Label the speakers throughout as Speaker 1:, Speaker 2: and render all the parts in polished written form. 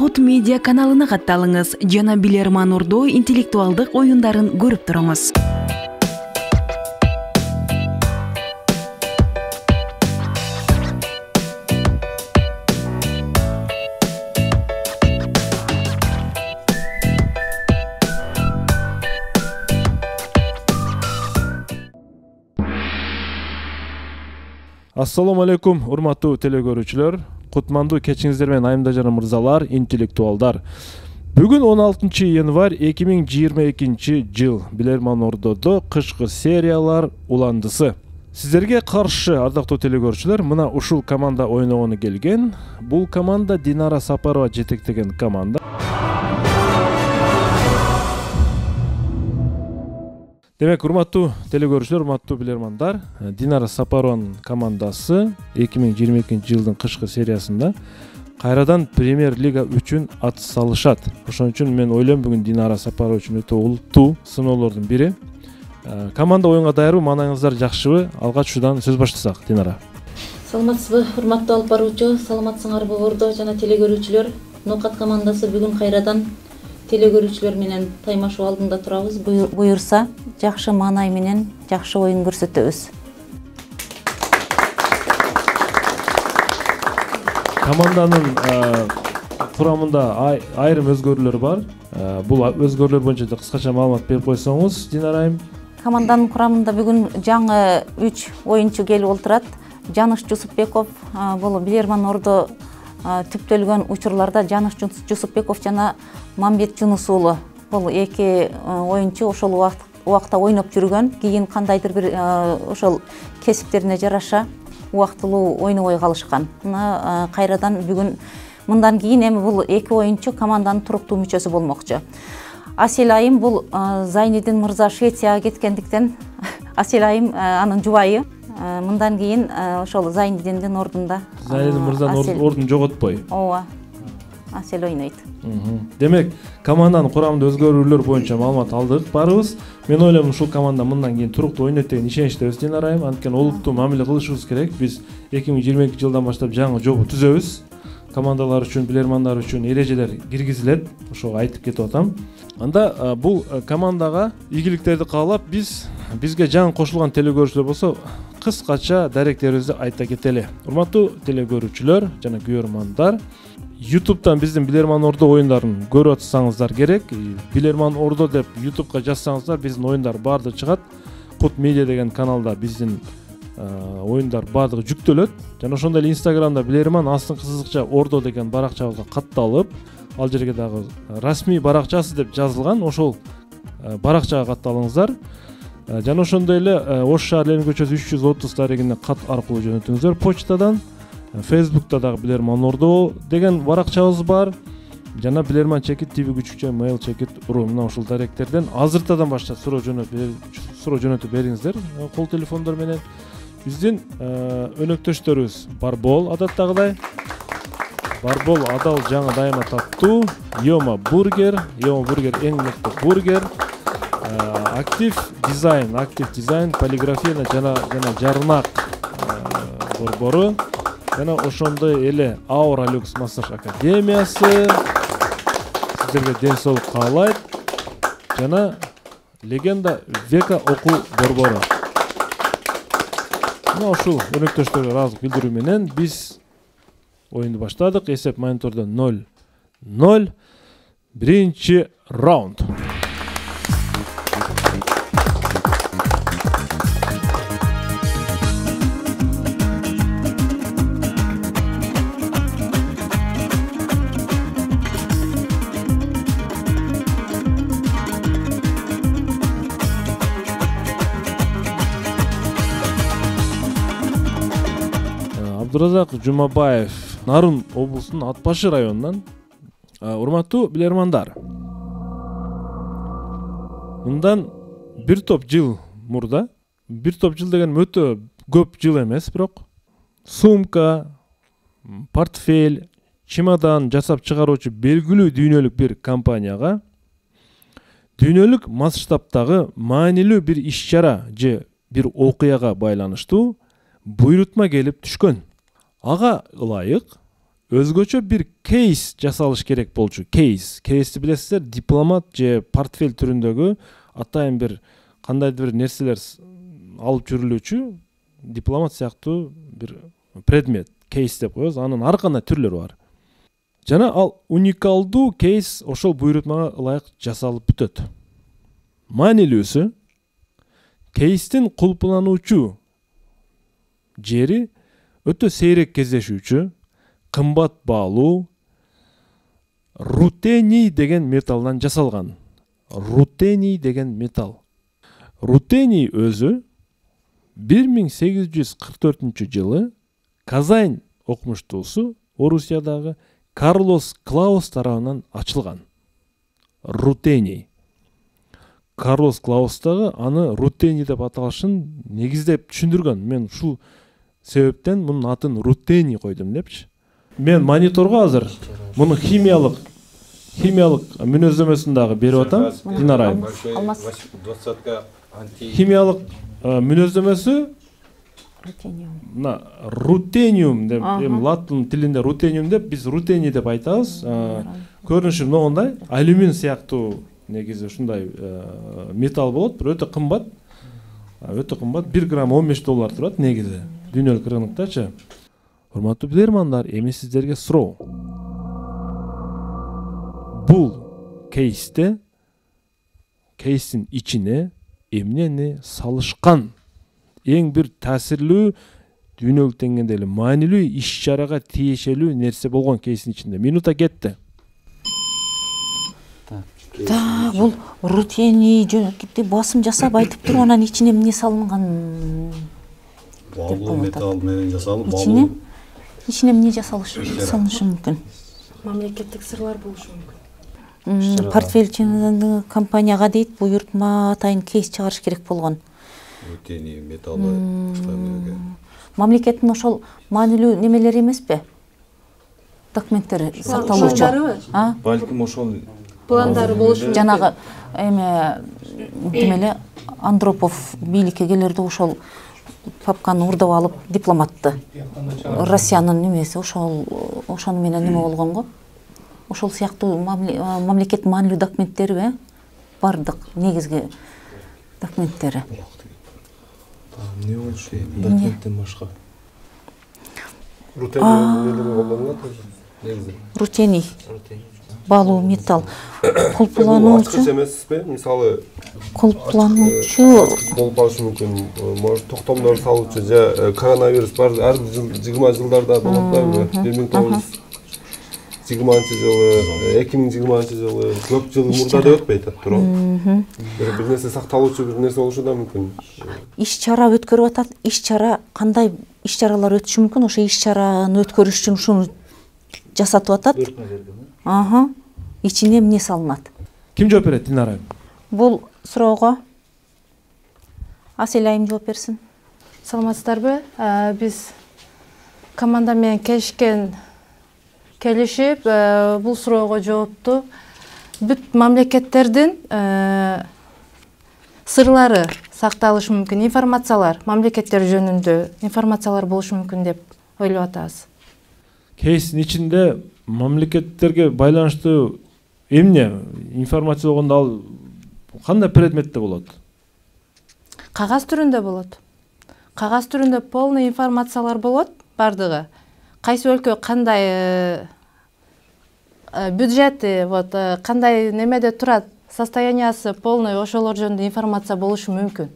Speaker 1: Кут медиа каналына катталыңыз жана Билерман Ордо интеллектуалдык оюндарын көрүп туруңуз.
Speaker 2: Assalamu alaikum, урматтуу телекөрүүчүлөр. Кутмандуу кечиңиздер менен айымда жана мырзалар, интеллектуалдар. Бүгүн 16 январь 2022 жыл Билерман Ордодо кышкы сериялар уландысы. Сиздерге каршы, ардактуу телекөрүүчүлөр, мына ушул команда ойногону келген. Бул команда Динара Сапарова жетектеген команда. Демек, урматтуу телекөрүүчүлөр, урматтуу билермандар, Динара Сапарованын командасы 2022 жылдын кышкы сериясында кайрадан Премьер-лига үчүн ат салышат. Ошон үчүн мен ойлойм, бүгүн Динара Сапарова үчүн өтө улуттуу сыноолордун бири. Команда оюнга даярбы, маанайыңыздар жакшыбы? Алгач ушудан сөз баштасак, Динара.
Speaker 3: Саламатсызбы, урматтуу алып баруучу, саламатсыңарбы Ордо жана телекөрүүчүлөр. Нокат командасы бүгүн кайрадан телекөрүүчүлөр менен таймашуу алдында турабыз. Буюрса, жакшы маанай менен жакшы оюн көрсөтөбүз.
Speaker 2: Команданын курамында айрым өзгөрүүлөр бар. Бул өзгөрүүлөр боюнча да кыскача маалымат берип койсоңуз, Динара айым.
Speaker 3: Команданын курамында бүгүн жаңы 3 оюнчу келип отурат. Жаныш Жусупбеков, бул Билерман Ордо түптөлгөн учурларда Жаныш Жусупбеков жана Мамбет Жунус уулу. Бул эки оюнчу ошол убакта ойноп жүргөн, кийин кандайдыр бир ошол кесиптерине жараша убактылуу ойнобой калышкан. Кайрадан бүгүн мындан кийин эми бул эки оюнчу команданын туруктуу мүчөсү болмокчу. Асел айым, бул Зайнидин мырза Швецияга кеткендиктен Асел айым анын жубайы. Мындан кийин ошол Зайнидиндин ордунда.
Speaker 2: Зайнидин мырзанын ордун жоготпой.
Speaker 3: Ооба. Асел ойнойт.
Speaker 2: Демек, команданын курамында өзгөрүүлөр боюнча маалымат алдык барыбыз. Мен ойлойм, ушул команда мындан кийин туруктуу ойнойт деген ишеничтебиз, Динара айым. Анткени олуттуу мамиле кылышыбыз керек. Биз 2022 жылдан баштап жаңы жобо түзөбүз. Командалар үчүн, билермандар үчүн эрежелер киргизилет. Ошого айтып кетип атам. Анда бул командага ийгиликтерди каалап, бизге жаңы кошулган телекөрүүчүлөр болсо, кыскача даректерибизди айта кетели. Урматтуу телекөрүүчүлөр жана көрөрмандар, YouTube'дан биздин Билерман Ордо оюндарын көрүп атсаңыздар керек. Билерман Ордо деп YouTube'га жазсаңыздар, биздин оюндар баардыгы чыгат. Кут медиа деген каналда биздин оюндар баардыгы жүктөлөт. Жана ошондой эле Instagram'да Билерман астыңкы сызыкча Ордо деген баракчабызга катталып, ал жерге дагы расмий баракчасы деп жазылган. Ошол баракчага катталыңыздар. Жана ошондой эле Ош шаар Ленин көчөсү 330 дарегине кат аркылуу жөнөтүңүздөр почтадан. Facebook'ta da Билерман Ордо деген баракчабыз бар. Жана Билерман чекит TV күчүкчө mail чекит уру. Мына ушул даректерден азыртадан баштап суроо жөнөтүп бериңиздер. Кол телефондор менен. Биздин өнөктөштөрүбүз Барбол адаттагыдай. Барбол адал жаңы дайыма таптуу. Йома бургер эң мыкты бургер. Актив дизайн, полиграфия жана жарнак борбору. Жана ошондой эле Аура Люкс массаж академиясы сиздерге ден соолук каалайт. Жана Легенда Века окуу борбору. Мына ушул өнөктөштөргө ыраазылык билдирүү менен биз оюнду баштадык. Эсеп монитордо 0-0. Биринчи раунд. Абдуразак Жумабаев, Нарын облусунун Ат Башы районунан. Урматтуу билермандар, мындан бир топ жыл мурда, бир топ жыл деген өтө көп жыл эмес, бирок сумка, портфель, чемодан жасап чыгаруучу белгилүү дүйнөлүк бир компанияга дүйнөлүк масштабтагы маанилүү бир иш-чара же бир окуяга байланыштуу буйрутма келип түшкөн. Ага ылайык өзгөчө бир кейс жасалыш керек болчу. Кейсти билесиздер, дипломат же портфель түрүндөгү атайын бир кандайдыр бир нерселер алып жүрүлүүчү дипломат сыяктуу бир предмет, кейс деп коебуз. Анын ар кандай түрлөрү бар. Жана ал уникалдуу кейс ошол буйрутмага ылайык жасалып бүтөт. Маанилүүсү, кейстин кулпулануучу жери өтө сейрек кездешүүчү, кымбат баалуу рутений деген металдан жасалган. Рутений деген металл. Рутений өзү 1844 жылы Казань окумуштуусу Орусиядагы Карлос Клаус тарабынан ачылган. Рутений. Карлос Клаус дагы аны рутений деп аталышын негиздеп түшүндүргөн. Мен ушул себептен мунун атын рутений койдум депчи. Мен мониторго азыр мунун химиялык мүнөздөмөсүн дагы берип атам. Динарайым. Химиялык мүнөздөмөсү рутениум деп, латын тилинде рутениум деп, биз рутений деп айтабыз. Көрүнүшү мындай алюмин сыяктуу негизи ушундай металл болот, бирок өтө кымбат. 1 грамм $15 турат негизи. Дүйнөлүк рыноктачы. Урматтуу билермандар, эми сиздерге суроо. Бул кейстин ичине эмнени салышкан? Эң бир таасирлүү, дүйнөлүк деңгээлде эле маанилүү иш-чарага тиешелүү нерсе болгон кейстин ичинде. Минута кетти.
Speaker 3: Бул рутений жөнөкөй басым жасап айтып туруп, анан ичине эмне салынган?
Speaker 4: Баалуу металл менен жасалып,
Speaker 3: ичине эмне салышы мүмкүн?
Speaker 5: Мамлекеттик сырлар болушу мүмкүн.
Speaker 3: Портфель компанияга дейт, буйртма атайын кейс чыгарыш керек болгон.
Speaker 4: Рутений металлы штамыга.
Speaker 3: Мамлекеттин ошол маанилүү немелери эмеспи? Документтери сакталуучу.
Speaker 4: Балким ошол
Speaker 5: пландары болушу мүмкүн.
Speaker 3: Жанагы демеле Андропов бийликке келерде ошол папканы урдап алып дипломатты. Россиянын немеси ошону менен неме болгон го. Ошол сыяктуу мамлекет маанилүү документтери бардык негизги документтери.
Speaker 4: Не болушу? Документтен башка.
Speaker 3: Рутений. Баалуу металл. Кулпулануучу.
Speaker 4: Ачкыч эмеспи? Мисалы,
Speaker 3: кулпулануучу
Speaker 4: болуп калышы мүмкүн. Может, токтомдор салуучу же коронавирус бар. Ар 20 жылдарда болот да. 1920-жылы, 2020-жылы, көп жыл мурда деп өтпөйт туурабы? Бир нерсе сакталуучу бир нерсе болушу да мүмкүн.
Speaker 3: Иш-чара өткөрүп атат. Иш-чара кандай иш-чаралар өтүшү мүмкүн? Ошо иш-чараны өткөрүш үчүн ушуну жасатып атат. Ичине эмне салынат?
Speaker 2: Ким жооп берет, Динара?
Speaker 3: Бул суроого Асель айым жооп берсин.
Speaker 5: Саламатсыздарбы? Биз команда менен келишип, бул суроого жоопту бүт мамлекеттердин сырлары сакталышы мүмкүн, информациялар, мамлекеттер жөнүндө информациялар болушу мүмкүн деп ойлоп атабыз.
Speaker 2: Кейстин ичинде мамлекеттерге байланыштуу эмне информация болгондо ал кандай предметте болот?
Speaker 5: Кагаз түрүндө болот. Кагаз түрүндө полный информациялар болот, бардыгы. Кайсы өлкө кандай бюджети, кандай немеде турат, состояниясы полный ошолор жөнүндө информация болушу мүмкүн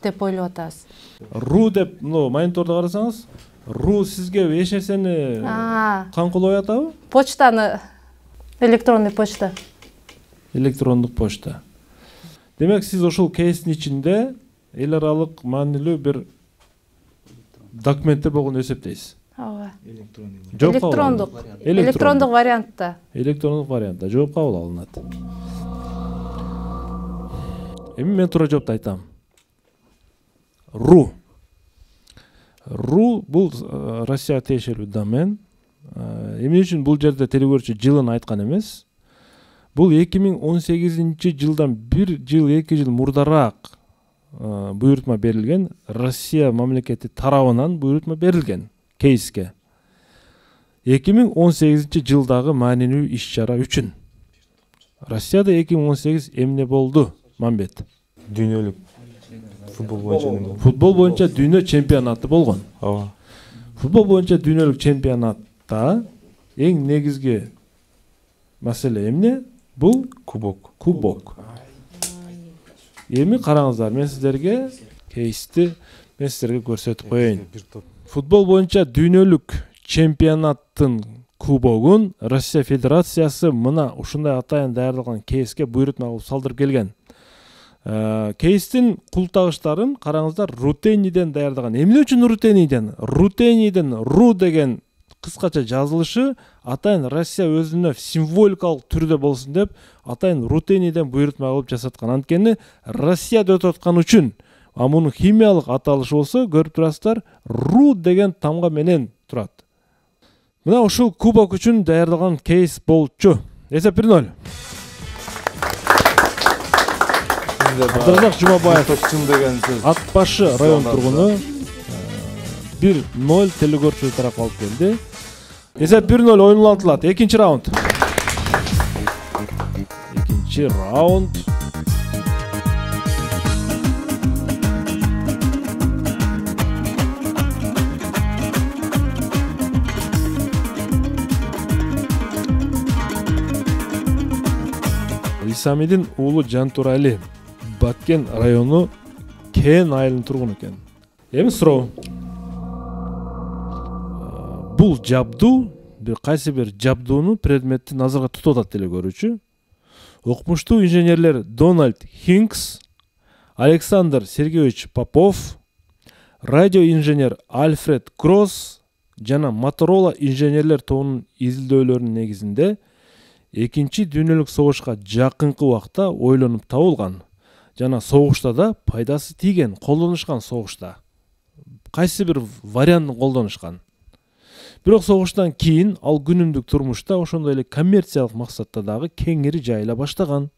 Speaker 5: деп ойлоп атабыз.
Speaker 2: Ру деп, монитордо карасаңыз, ру сизге эч нерсени камкылой атабы?
Speaker 5: Почтаны, электронный почта.
Speaker 2: Электрондук почта. Демек, сиз ошол кейстин ичинде эл аралык маанилүү бир документтер болгонун эсептейсиз.
Speaker 5: Ооба.
Speaker 2: Электрондук
Speaker 5: вариантта.
Speaker 2: Электрондук вариантта жооп кабыл алынат. Эми мен туура жоопту айтам. Ру бул Россияга тиешелүү домен. Эмне үчүн бул жерде телегөрчү жылын айткан эмес. Бул 2018 жылдан 1 жыл 2 жыл мурдараак буйрутма берилген, Россия мамлекети тарабынан буйрутма берилген кейске. 2018-жылдагы маанилүү иш-чара үчүн. Россияда 2018 эмне болду, Мамбет?
Speaker 6: Дүйнөлүк футбол боюнча неме болду?
Speaker 2: Футбол боюнча дүйнө чемпионаты болгон.
Speaker 6: Ооба.
Speaker 2: Футбол боюнча дүйнөлүк чемпионатта эң негизги маселе эмне? Бул кубок. Эми караңыздар, мен сиздерге кейсти көрсөтүп коеюн. Футбол боюнча дүйнөлүк чемпионаттын кубогун Россия Федерациясы мына ушундай атайын даярдалган кейске буйрутма кылып салдырып келген. Кейстин култагыштарын караңыздар, рутениден даярдаган. Эмне үчүн рутениден? Рутениден ру деген кыскача жазылышы атайын Россия өзүнө символикалык түрдө болсун деп атайын рутениден буйрутма кылып жасаткан. Анткени Россияда өтүп аткан үчүн мунун химиялык аталышы болсо, көрүп турасыздар, ру деген тамга менен турат. Мына ушул кубок үчүн даярдалган кейс болчу. Эсеп 1-0. Абдыразак Жумабаев
Speaker 6: чын деген сөз.
Speaker 2: Ат башы район тургуну 1-0 телекөрчү тарап алып келди. Эсеп 1-0 ойнулатылат. Экинчи раунд. Исамидин уулу Жантурали Баткен району Кен айылынын тургуну экен. Эми суроо. Бул жабдуу, кайсы бир жабдууну предметти назарга тутуп атат деле көрүүчү. Окумуштуу инженерлер Дональд Хинкс, Александр Сергеевич Попов, радиоинженер Альфред Кросс жана Моторола инженерлер тобунун изилдөөлөрүнүн негизинде экинчи дүйнөлүк согушка жакынкы убакта ойлонуп табылган жана согушта да пайдасы тийген, колдонушкан согушта. Кайсы бир вариантын колдонушкан. Бирок согуштан кийин ал күнүмдүк турмушта ошондой эле коммерциялык максатта дагы кеңири жайыла баштаган.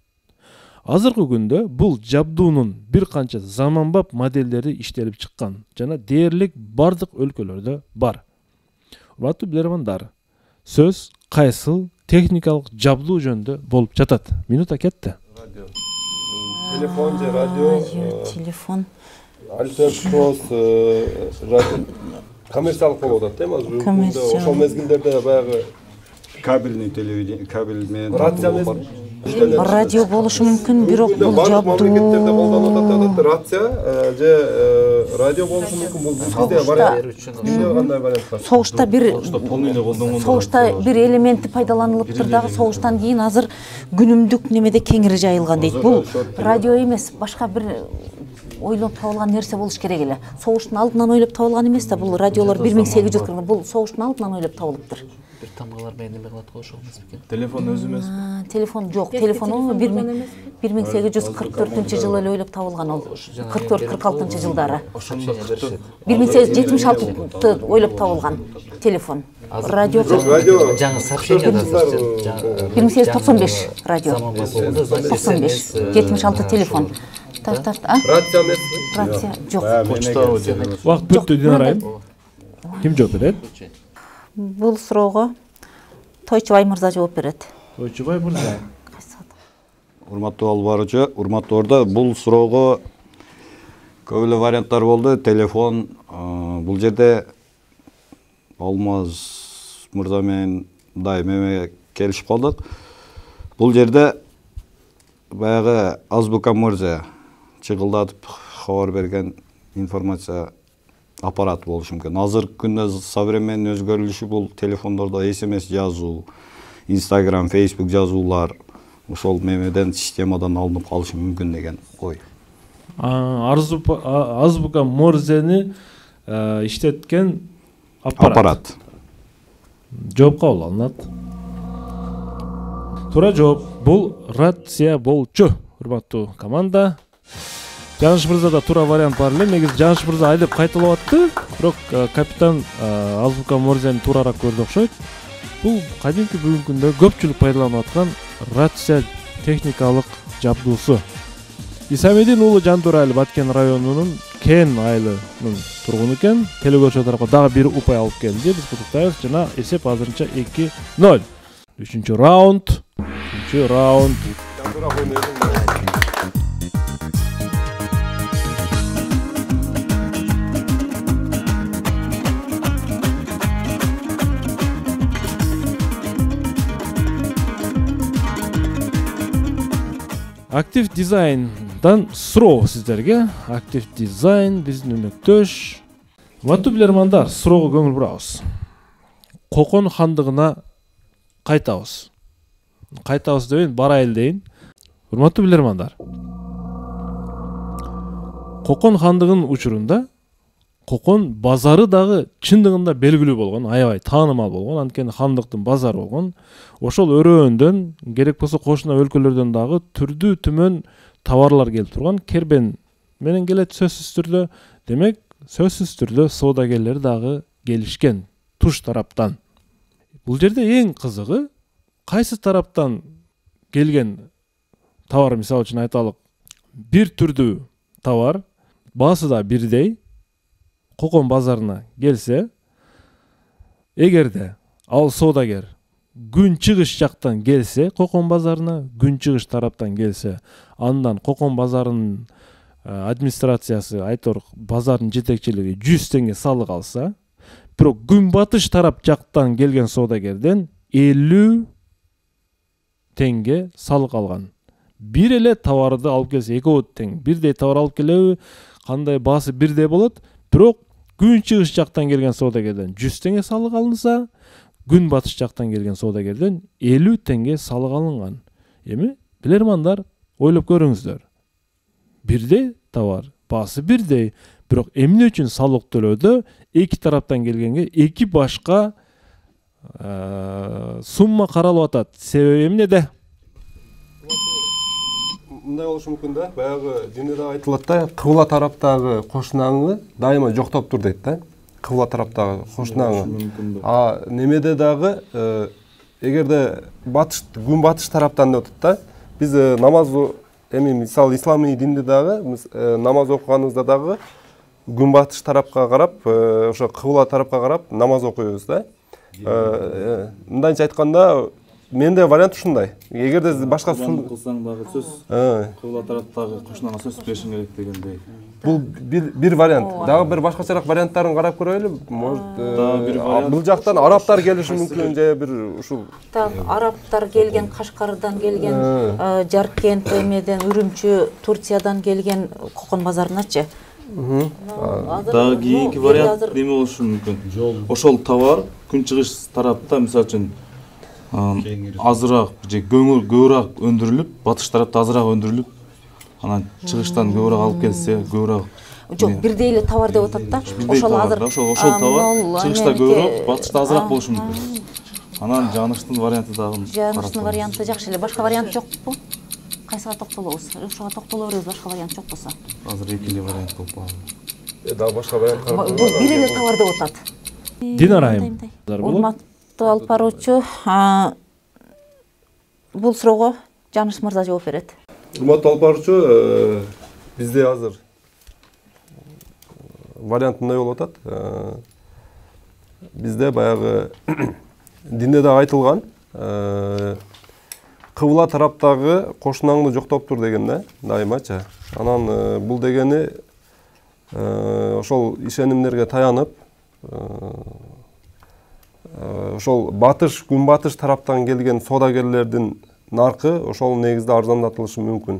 Speaker 2: Азыркы күндө бул жабдуунун бир канча заманбап модельдери иштелип чыккан жана дээрлик бардык өлкөлөрдө бар. Урматтуу билермандар, сөз кайсыл техникалык жабдуу жөнүндө болуп жатат. Минута кетти.
Speaker 4: Телефон же радио,
Speaker 3: телефон.
Speaker 4: Альфред Кросс радио коммерциялык болуп атат, эми азыр күндө ошол мезгилдерде баягы
Speaker 6: Кабельный телевидение, кабель менен
Speaker 3: радио болушу мүмкүн, бирок бул
Speaker 4: мамлекеттерде колдонуп атат. Рация же радио болушу мүмкүн. Бул бизде вариант.
Speaker 3: Согушта бир элементи пайдаланылыптыр дагы, согуштан кийин азыр күнүмдүк немеде кеңири жайылган дейт. Бул радио эмес, башка бир ойлоп табылган нерсе болуш керек эле. Согуштун алдынан ойлоп табылган эмес да, бул радиолор 1840, бул согуштун алдынан ойлоп табылыптыр.
Speaker 7: Бир тамгалар менен неме кылат болушу эмес бекен?
Speaker 6: Телефон өзү эмеспи?
Speaker 3: Телефон жок, телефон 1844-жылы эле ойлоп табылган ол. 44-46 жылдары. 1876 ойлоп табылган телефон. Радио
Speaker 7: жаңы сообщение
Speaker 3: 1895 радио. 95, 76 телефон.
Speaker 4: Рация эмес?
Speaker 3: Рация жок.
Speaker 2: Убакыт бүттү, Динарайым. Ким жооп берет?
Speaker 3: Бул суроого Тойчубай мырза жооп берет.
Speaker 2: Тойчубай мырза.
Speaker 6: Урматтуу алып баруучу, урматтуу ордо, бул суроого көп эле варианттар болду. Телефон, бул жерде Алмаз мырза менен дайым келишип калдык. Бул жерде баягы азбука мырза чыгылдатып кабар берген информация аппарат болушу мүмкүн. Азыркы күндө современный өзгөрүлүшү бул телефондордо SMS жазуу, Instagram, Facebook жазуулар ошол мемеден системадан алынып калышы мүмкүн деген ой.
Speaker 2: Азбука Морзени иштеткен аппарат. Жооп кабыл алынат. Туура жооп. Бул рация болчу. Урматтуу команда. Жаныш мырза да туура вариант бар эле. Негизи Жаныш мырза айдап кайталап атты, бирок капитан Азбука Морзени туурарак көрдү окшойт. Бул кадимки бүгүнкү күндө көпчүлүк пайдаланып аткан рация техникалык жабдуусу. Исамидин уулу Жантурали Баткен районунун Кен айылынын тургуну экен. Телекөрчү тарапка дагы бир упай алып келди. Биз куттуктайбыз жана эсеп азырынча 2-0. Üçüncü rauнд. Актив дизайндан суроо сиздерге. Актив дизайн биздин өнөктөш. Урматтуу билермандар, суроого көңүл бурабыз. Кокон хандыгына кайтабыз. Кайтабыз дебейин, барайыл дейин. Урматтуу билермандар. Кокон хандыгынын учурунда Кокон базары дагы чындыгында белгилүү болгон, аябай таанымал болгон, анткени хандыктын базары болгон. Ошол өрөөндөн, керек болсо кошуна өлкөлөрдөн дагы түрдүү түмөн товарлар келип турган. Кербен менен келет сөзсүз түрдө. Демек, сөзсүз түрдө соодагерлер дагы келишкен туш тараптан. Бул жерде эң кызыгы кайсы тараптан келген товар, мисалы үчүн айталык, бир түрдүү товар, баасы да бирдей, Кокон базарына келсе, эгерде ал соодагер күн чыгыш жактан келсе, Кокон базарына, күн чыгыш тараптан келсе, андан Кокон базарынын администрациясы, айтор базардын жетекчилиги 100 теңге салык алса, бирок күн батыш тарап жактан келген соодагерден 50 теңге салык алган. Бир эле товарды алып келсе, экөө тең бирдей товар алып келеби, кандай баасы бирдей болот, бирок күн чыгыш жактан келген соодагерден 100 теңге салык алынса, күн батыш жактан келген соодагерден 50 теңге салык алынган. Эми билермандар, ойлоп көрүңүздөр. Бирдей товар, баасы бирдей, бирок эмне үчүн салык төлөөдө эки тараптан келгенге эки башка сумма каралып атат. Себеби эмнеде?
Speaker 4: Мындай болушу мүмкүн да, баягы динде да айтылат да, кыбла тараптагы кошунаңы дайыма жоктоп тур дейт да. Кыбла тараптагы кошунаңы. А немеде дагы эгерде батыш, күн батыш тараптан деп атат да. Биз намаз эми мисалы исламий динде дагы намаз окуганыбызда дагы күн батыш тарапка карап, ошо кыбла тарапка карап намаз окуйбуз да. Мындайча айтканда, менде вариант ушундай. Эгерде башка
Speaker 6: кылсаң дагы сөз кыбла тараптагы кошунаңа сөз беришиң керек дегендей.
Speaker 4: Бул бир вариант. Дагы бир башкачараак варианттарын карап көрөлү. Может, бул жактан арабтар келиши мүмкүн, же бир ушул.
Speaker 3: Арабтар келген, Кашкардан келген, Жаркент, эмеден, Үрүмчү, Турциядан келген Кокон базарыначы.
Speaker 6: Дагы кийинки вариант неме болушу мүмкүн. Ошол товар күн чыгыш тарапта, мисалы үчүн азыраак же көбүрөөк өндүрүлүп, батыш тарапта азыраак өндүрүлүп, анан чыгыштан көбүрөөк алып келсе, көбүрөөк.
Speaker 3: Жок, бирдей эле товар деп атат да.
Speaker 6: Ошол азыр, ошол товар чыгышта көбүрөөк, батышта азыраак болушу мүмкүн. Анан жааныштын варианты дагы.
Speaker 3: Жааныштын варианты жакшы эле. Башка вариант жокпу? Кайсыга токтолобуз? Ошого токтоло беребиз, башка вариант жок болсо.
Speaker 6: Азыр эки эле вариант болуп калды.
Speaker 4: Дагы башка вариант карап.
Speaker 3: Бул бир эле товар деп атат.
Speaker 2: Динарайым.
Speaker 3: Урматтуу алып баруучу, бул суроого Жаныш мырза жооп берет.
Speaker 4: Урматтуу алып баруучу, бизде азыр вариант мындай болуп атат. Бизде баягы динде да айтылган, кыбла тараптагы кошунаңды жоктоп тур деген да, дайымачы. Анан бул дегени ошол ишенимдерге таянып, ошол батыш, күн батыш тараптан келген соодагерлердин наркы ошол негизде арзандатылышы мүмкүн.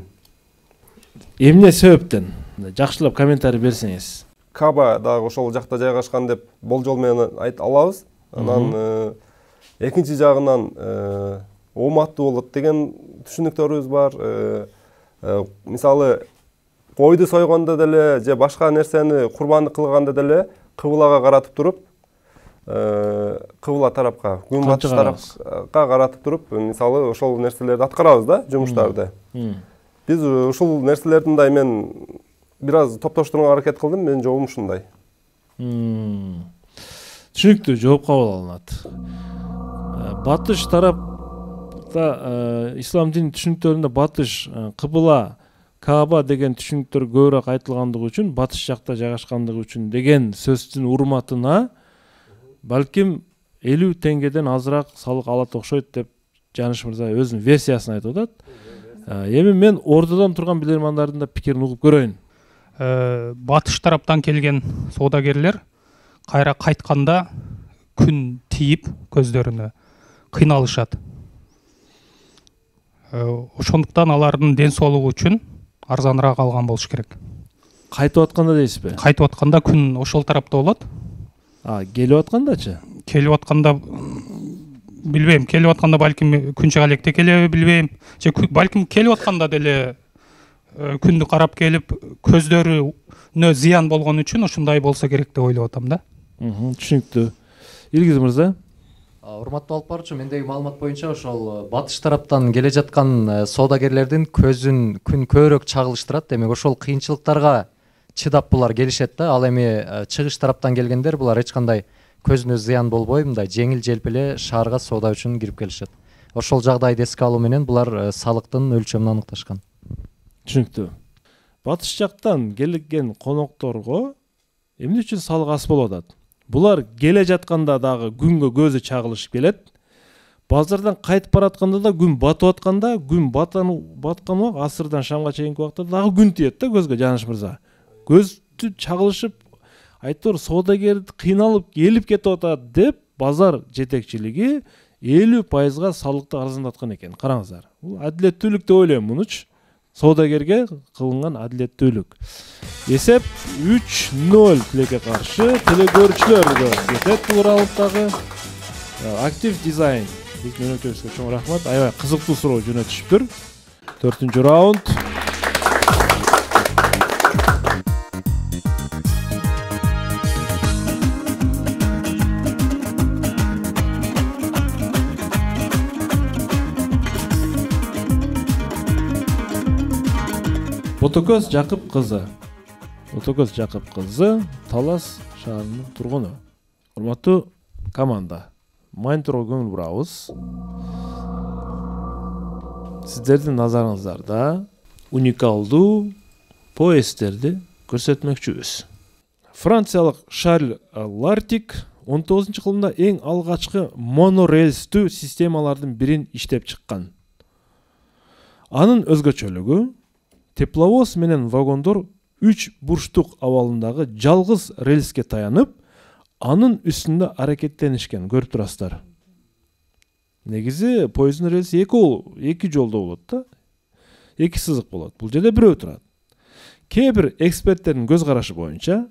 Speaker 2: Эмне себептен? Жакшылап комментарий берсеңиз.
Speaker 4: Каба дагы ошол жакта жайгашкан деп болжол менен айта алабыз. Анан экинчи жагынан ооматтуу болот деген түшүнүктөрүбүз бар. Мисалы койду сойгондо деле же башка нерсени курбандык кылганда деле кыблага каратып туруп, кыбла тарапка, күн батыш тарапка каратып туруп, мисалы ошол нерселерди аткарабыз да, жумуштарды. Биз ушул нерселердин да мен бир аз топтоштурууга аракет кылдым, менин жообум ушундай.
Speaker 2: Түшүнүктүү жооп кабыл алынат. Батыш тарапта ислам дини түшүнүктөрүндө батыш кыбла Кааба деген түшүнүктөр көбүрөөк айтылгандыгы үчүн, батыш жакта жайгашкандыгы үчүн деген сөздүн урматына балким 50 теңгеден азыраак салык алат окшойт деп Жаныш мырза өзүнүн версиясын айтып атат. Эми мен ордодон турган билермандардын да пикирин угуп көрөйүн.
Speaker 8: Батыш тараптан келген соодагерлер кайра кайтканда күн тийип көздөрүнө кыйналышат. Ошондуктан алардын ден соолугу үчүн арзаныраак алган болуш керек.
Speaker 2: Кайтып атканда дейсизби?
Speaker 8: Кайтып атканда күн ошол тарапта болот.
Speaker 2: Келип аткандачы?
Speaker 8: Келип атканда билбейм, келип атканда балким күнчө электе келеби билбейм. Же балким келип атканда деле күндү карап келип көздөрүнө зыян болгон үчүн ушундай болсо керек деп ойлоп атам да.
Speaker 2: Түшүнүктүү. Илгиз мырза?
Speaker 7: Урматтуу алып баруучу, мендеги маалымат боюнча ошол батыш тараптан келе жаткан соодагерлердин көзүн күн көбүрөөк чагылыштырат. Демек ошол кыйынчылыктарга чыдап булар келишет да. Ал эми чыгыш тараптан келгендер булар эч кандай көзүнө зыян болбой мындай жеңил желпи эле шаарга соода үчүн кирип келишет. Ошол жагдайды эске алуу менен булар салыктын өлчөмүн аныкташкан.
Speaker 2: Түшүнүктүү. Батыш жактан келген конокторго эмне үчүн салык аз болуп атат? Булар келе жатканда дагы күнгө көзү чагылышып келет. Базардан кайтып баратканда да күн батып атканда, күн баткан убак асырдан шамга чейинки убакта дагы күн тиет да көзгө, Жаныш мырза. Көздү чагылышып, айтор соодагер кыйналып келип кетип атат деп базар жетекчилиги 50% салыкты арзандаткан экен. Караңыздар. Бул адилеттүүлүк деп ойлойм мунучу. Соодагерге кылынган адилеттүүлүк. Эсеп 3-0 тилекке каршы. Телекөрүүчүлөргө кетет бул раунддагы. Актив дизайн. Биздин өнөктөрүбүзгө чоң рахмат. Аябай кызыктуу суроо жөнөтүшүптүр. 4-чү раунд. Ботокөз Жакып кызы. Ботокөз Жакып кызы Талас шаарынын тургуну. Урматтуу команда, майнтурга көңүл бурабыз. Сиздердин назарыңыздарда уникалдуу поезддерди көрсөтмөкчүбүз. Франциялык Шарль Лартик 19 кылымда эң алгачкы монорельстүү системалардын бирин иштеп чыккан. Анын өзгөчөлүгү тепловоз менен вагондор 3 бурчтук абалындагы жалгыз рельске таянып, анын үстүндө аракеттенишкен, көрүп турасыздар. Негизи поезддин рельси эки жолдо болот да. Эки сызык болот. Бул жерде бирөө турат. Кээ бир эксперттердин көз карашы боюнча,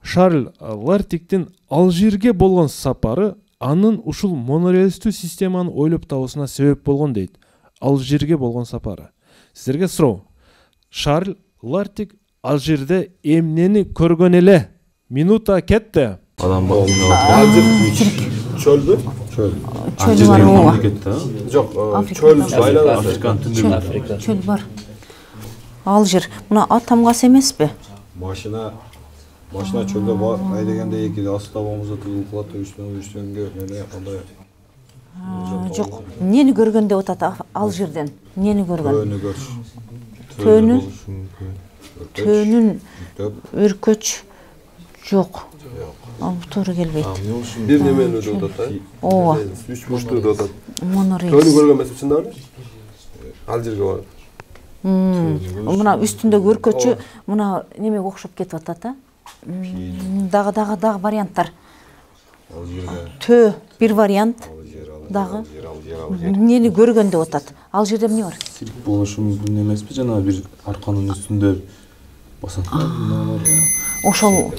Speaker 2: Шарль Лартиктин Алжирге болгон сапары анын ушул монорельстүү системаны ойлоп табуусуна себеп болгон дейт. Алжирге болгон сапары. Сиздерге суроо. Шарль Лартик Алжирде эмнени көргөн эле? Минута кетти.
Speaker 4: Адам чөлдү?
Speaker 3: Чөл бар ооба.
Speaker 4: Жок, чөл Африкан
Speaker 3: түндүгүндө. Чөл бар. Алжир. Мына атамгас эмеспи?
Speaker 6: Машина чөлдө бар. Айдаганда эки аста болмосо тыгылып калат, үстөнгө неме кандай.
Speaker 3: Жок, эмнени көргөн деп атат Алжирден? Эмнени көргөн?
Speaker 6: Өнү көрүш.
Speaker 3: Төнүн өркөч жок. Ал туура келбейт.
Speaker 4: Бир немени деп атат,
Speaker 3: ооба.
Speaker 4: 3 бурчтуу деп атат.
Speaker 3: Монорельс.
Speaker 4: Төнү көргөн эмес чындабы? Алжирге барып.
Speaker 3: Мына үстүндөгү өркөчү мына немеге окшоп кетип атат, а? Дагы варианттар. Төө бир вариант. Дагы эмнени көргөн деп атат. Алжирде эмне бар?
Speaker 9: Цирк болушу мүмкүн эмеспи? Жана бир арканын үстүндө басат.
Speaker 3: Ошол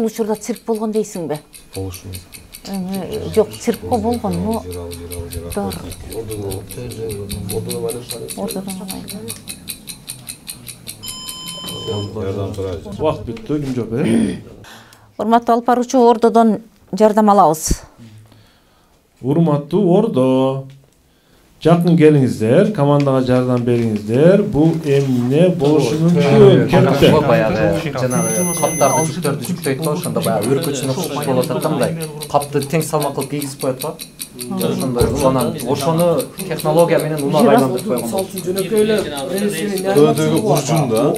Speaker 3: учурда цирк болгон дейсиңби?
Speaker 9: Болушу мүмкүн.
Speaker 3: Жок, циркко болгон, но
Speaker 2: Убакыт бүттү, ким жок,
Speaker 3: Урматтуу алып баруучу, Ордодон жардам алабыз.
Speaker 2: Урматтуу Ордо, жакын келиңиздер, командага жардам бериңиздер. Бул эмне болушу мүмкүн? Кепте.
Speaker 7: Баягы жанагы каптарды жүктөрдү жүктөйт да, ошондо баягы өркөчүн окшош болуп атат да мындай. Капты тең салмак кылып кийгизип коет го. ошондой анан ошону технология менен унаа айландырып койгон.
Speaker 9: Төөдөгү буржун да.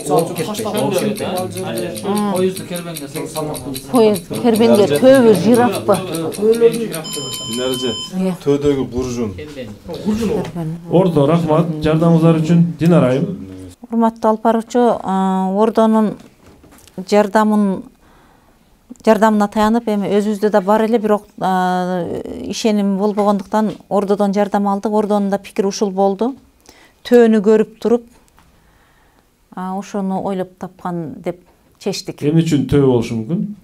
Speaker 10: Поезд кербенде салмактуу.
Speaker 3: Поезд кербенде төбү жирафпы?
Speaker 9: Динарже. Төөдөгү буржун.
Speaker 2: Ордо, рахмат жардамыңыздар үчүн. Динар айым.
Speaker 3: Урматтуу алып баруучу, Ордонун жардамына таянып, эми өзүбүздө да бар эле, бирок ишеним болбогондуктан Ордодон жардам алдык. Ордонун да пикири ушул болду. Төөнү көрүп туруп, ошону ойлоп тапкан деп чечтик.
Speaker 2: Эмне үчүн төө болушу мүмкүн?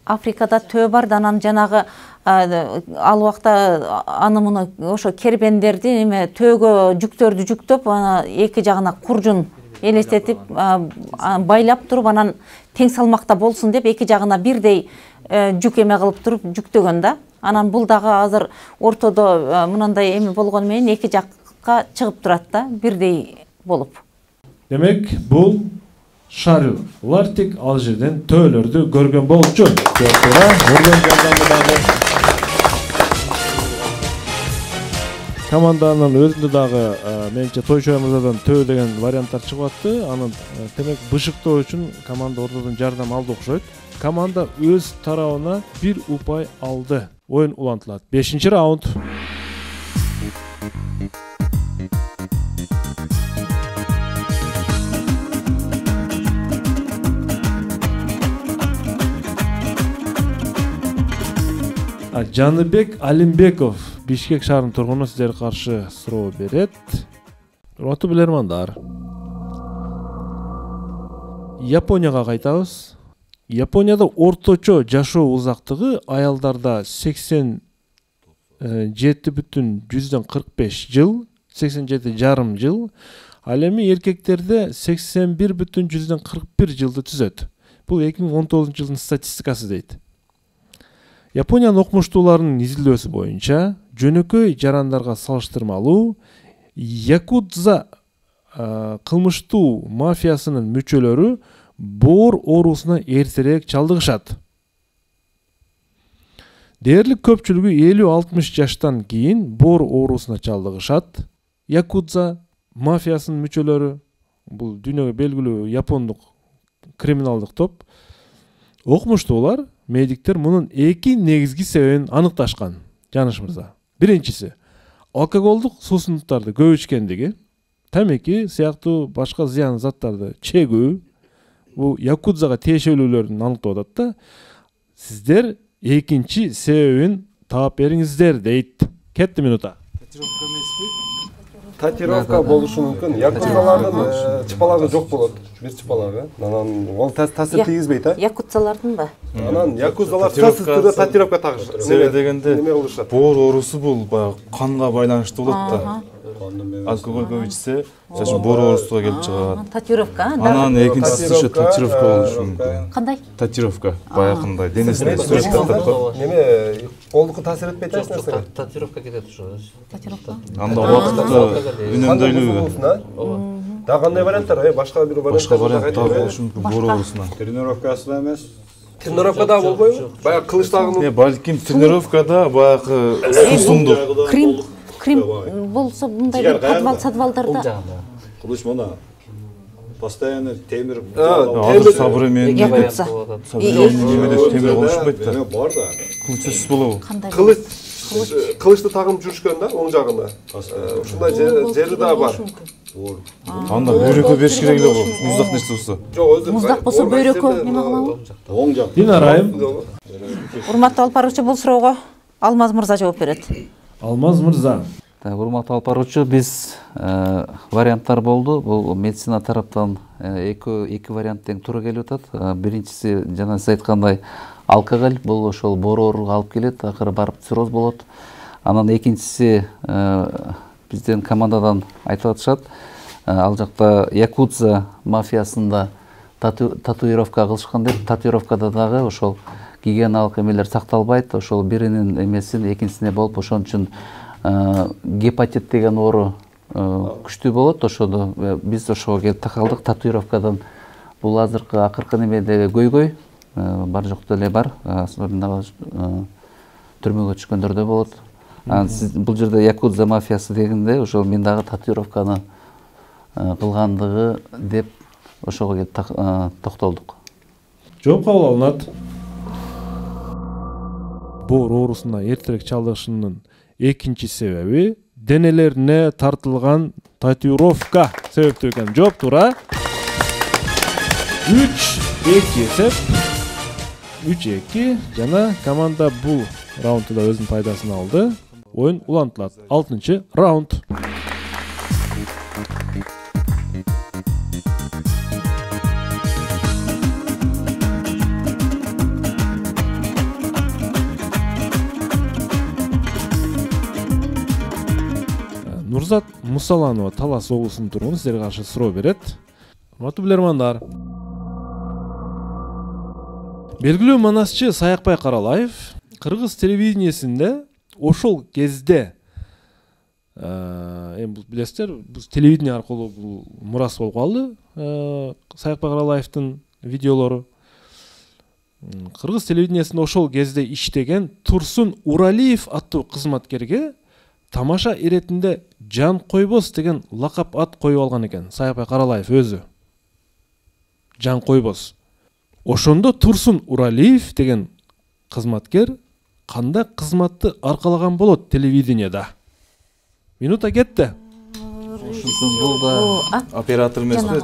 Speaker 3: Африкада төө бар да, анан жанагы ал убакта аны муну ошо кербендерди эме төөгө жүктөрдү жүктөп, ана эки жагына куржун элестетип байлап туруп, анан тең салмакта болсун деп эки жагына бирдей жүк эме кылып туруп жүктөгөн да. Анан бул дагы азыр ортодо мынандай эме болгону менен эки жакка чыгып турат да, бирдей болуп.
Speaker 2: Демек, бул Шарл Лартик ал жерден төөлөрдү көргөн болчу. Команданын өзүндө дагы менимче Тойчу мырзадан төө деген варианттар чыгып атты. Анын демек бышыктоо үчүн команда Ордодон жардам алды окшойт. Команда өз тарабына бир упай алды. Оюн улантылат. 5-чи раунд. Жаныбек Алимбеков, Бишкек шаарынын тургуну, сиздерге каршы суроо берет. Урматтуу билермандар, Японияга кайтабыз. Японияда орточо жашоо узактыгы аялдарда 87,45 жыл, 87,5 жыл, ал эми эркектерде 81,41 жылды түзөт. Бул 2019 жылдын статистикасы дейт. Япониянын окумуштууларынын изилдөөсү боюнча, жөнөкөй жарандарга салыштырмалуу якудза кылмыштуу мафиясынын мүчөлөрү боор оорусуна эртерээк чалдыгышат. Дээрлик көпчүлүгү 50-60 жаштан кийин боор оорусуна чалдыгышат. Якудза мафиясынын мүчөлөрү, бул дүйнөгө белгилүү япондук криминалдык топ. Окумуштуулар, медиктер мунун эки негизги себебин аныкташкан. Жаныш мырза. Биринчиси, алкоголдук суусундуктарды көп ичкендиги, тамеки сыяктуу башка зыян заттарды чегүү, бул якудзага тиешелүүлөрүн аныктап атат да. Сиздер экинчи себебин таап бериңиздер дейт. Кетти минута.
Speaker 4: Татировка болушу мүмкүн. Якудзалардын чыпалагы жок болот. Бир чыпалагы. Анан ол таасир тийгизбейт, а?
Speaker 3: Якудзалардын ба?
Speaker 4: Анан якудзалар сөзсүз түрдө татировка тагышат.
Speaker 9: Себеби дегенде боор оорусу бул баягы канга байланыштуу болот да. Алкоголь көп ичсе, боор оорусуга келип чыгат.
Speaker 3: Татировка, да.
Speaker 9: Анан экинчиси ошо татировка болушу мүмкүн.
Speaker 3: Кандай?
Speaker 9: Татировка баягындай денесине сүрөт тартып.
Speaker 4: Неме колдуку таасир этпейт эч нерсе.
Speaker 10: Татировка кетет ошо.
Speaker 3: Татировка.
Speaker 9: Анда убакытта үнөмдөйлүгү.
Speaker 4: Дагы кандай варианттар? Башка бир вариант.
Speaker 9: Башка вариант дагы болушу мүмкүн боор оорусуна.
Speaker 6: Тренировкасы да эмес.
Speaker 4: Тренировкада болбойбу? Баягы кылычтагы.
Speaker 9: Балким тренировкада баягы суусундук.
Speaker 3: Крим болсо мындай бир подвалдарда.
Speaker 6: Кылыч мына. Постоянно темир.
Speaker 9: Азыр сабыры менен
Speaker 3: Якудза.
Speaker 9: немеде темир колушпайт да.
Speaker 6: Бар да.
Speaker 9: Кылычсыз болобу?
Speaker 4: Кылычты тагып жүрүшкөн да оң жагына. Ушундай жери да бар.
Speaker 9: Анда бөйрөккө бериш керек эле бул. Муздак нерсе болсо.
Speaker 4: Жок, өзү.
Speaker 3: Муздак болсо бөйрөккө неме кылабы?
Speaker 6: Оң жак.
Speaker 2: Динар айым.
Speaker 3: Урматтуу алып баруучу, бул суроого Алмаз мырза жооп берет.
Speaker 2: Алмаз мырза.
Speaker 11: Урматтуу алып баруучу, биз варианттар болду. Бул медицина тараптан эки вариант тең туура келип атат. Биринчиси жана сиз айткандай алкоголь, бул ошол боор ооруга алып келет, акыры барып цирроз болот. Анан экинчиси бизден командадан айтып атышат. Ал жакта якудза мафиясында татуировка кылышкан деп, татуировкада дагы ошол гигиеналык эмелер сакталбайт. Ошол биринин эмесин экинчисине болуп, ошон үчүн гепатит деген оору күчтүү болот. Ошондо биз ошого келип такалдык. Татуировкадан бул азыркы акыркы немедеги көйгөй бар жокто эле бар. Особенно түрмөгө түшкөндөрдө болот. Сиз бул жерде якудза мафиясы дегенде ошол мен дагы татуировканы кылгандыгы деп ошого келип токтолдук.
Speaker 2: Жооп кабыл алынат. Боор оорусуна эртерээк чалдыгышынын экинчи себеби денелерине тартылган татуировка себептүү экен. Жооп туура. 3-2 эсеп. 3-2 жана команда бул раундда өзүнүн пайдасын алды. Oyun улантылат. 6-чы раунд. Нурзат Мусаланова Талас облусунун тургуну сиздерге каршы суроо берет. Урматтуу билермандар. Белгилүү манасчы Саякбай Каралаев кыргыз телевидениесинде ошол кезде бул билесиздер, бул телевидение аркылуу бул мурас болуп калды. Саякбай Каралаевдин видеолору. Кыргыз телевидениесинде ошол кезде иштеген Турсун Уралиев аттуу кызматкерге тамаша иретинде Жан Койбос деген лакап ат коюп алган экен Саякбай Каралаев өзү. Жан Койбос. Ошондо Турсун Уралиев деген кызматкер кандай кызматты аркалаган болот телевидениеда? Минута кетти.
Speaker 11: Бул да
Speaker 9: оператор эмеспи?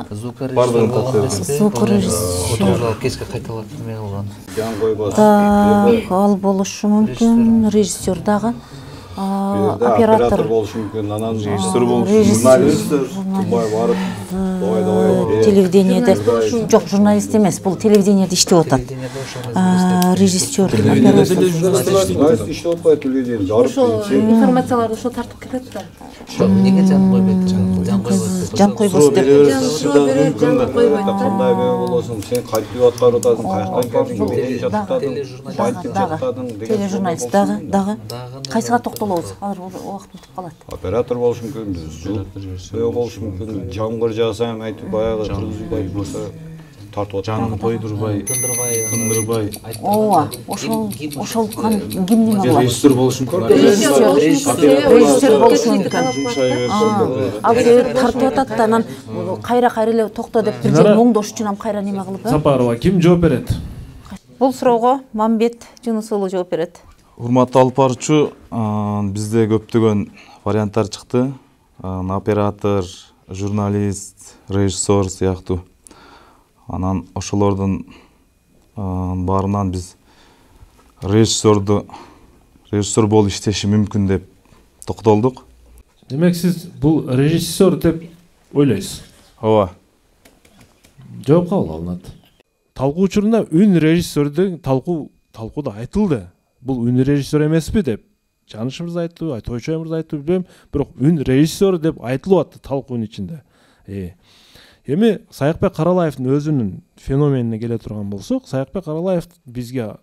Speaker 11: Бардыгын
Speaker 10: фотожурнал кеске кайталап эме кылган.
Speaker 6: Жан Койбос.
Speaker 3: Ал болушу мүмкүн, режиссер дагы. Оператор
Speaker 6: болушу мүмкүн, анан
Speaker 9: режиссер болушу
Speaker 6: мүмкүн. Журналист тумбай барып, давай.
Speaker 3: Телевидениеде жок, журналист эмес, бул телевидениеде иштеп атат. Режиссер, оператор
Speaker 6: иштеп атпайт телевидениеде.
Speaker 5: Ошол информацияларды ошо тартып кетет да.
Speaker 10: Эмнеге Жан койбойт?
Speaker 3: Жан Койбос деп.
Speaker 6: Кандай болосуң, сен кайтып аткарып атасың, каяктан келдиң, эмне жаттадың,
Speaker 3: тележурналист дагы. Кайсыга токтолобуз? Азыр убакыт бүтүп калат.
Speaker 6: Оператор болушу мүмкүн, жөө болушу мүмкүн, жамгыр жаасаң айтып баягы кыргызбай болсо тартып
Speaker 9: жанын койдурбай, кындырбай.
Speaker 3: Ооба, ошол кимдин алат?
Speaker 9: Режиссер болушу мүмкүн.
Speaker 3: Режиссер болушу мүмкүн. Ал келип тартып атат да анан кайра эле токто деп бир жерге оңдош үчүн кайра неме кылып.
Speaker 2: Сапарова ким жооп берет?
Speaker 3: Бул суроого Мамбет Жунус уулу жооп берет.
Speaker 9: Урматтуу алып баруучу, бизде көптөгөн варианттар чыкты. Оператор, журналист, режиссер сыяктуу. Анан ошолордун баарынан биз режиссер болуп иштеши мүмкүн деп токтолдук.
Speaker 2: Демек сиз бул режиссер деп ойлойсуз?
Speaker 9: Ооба.
Speaker 2: Жооп кабыл алынат. Талкуу учурунда үн режиссердин талкууда айтылды. Бул үн режиссер эмеспи деп Жаныш мырза айтты, Тойчой мырза айтты, билбейм, бирок үн режиссер деп айтылып атты талкуунун ичинде. Эми Саякбай Каралаевдин өзүнүн феноменине келе турган болсок, Саякбай Каралаев бизге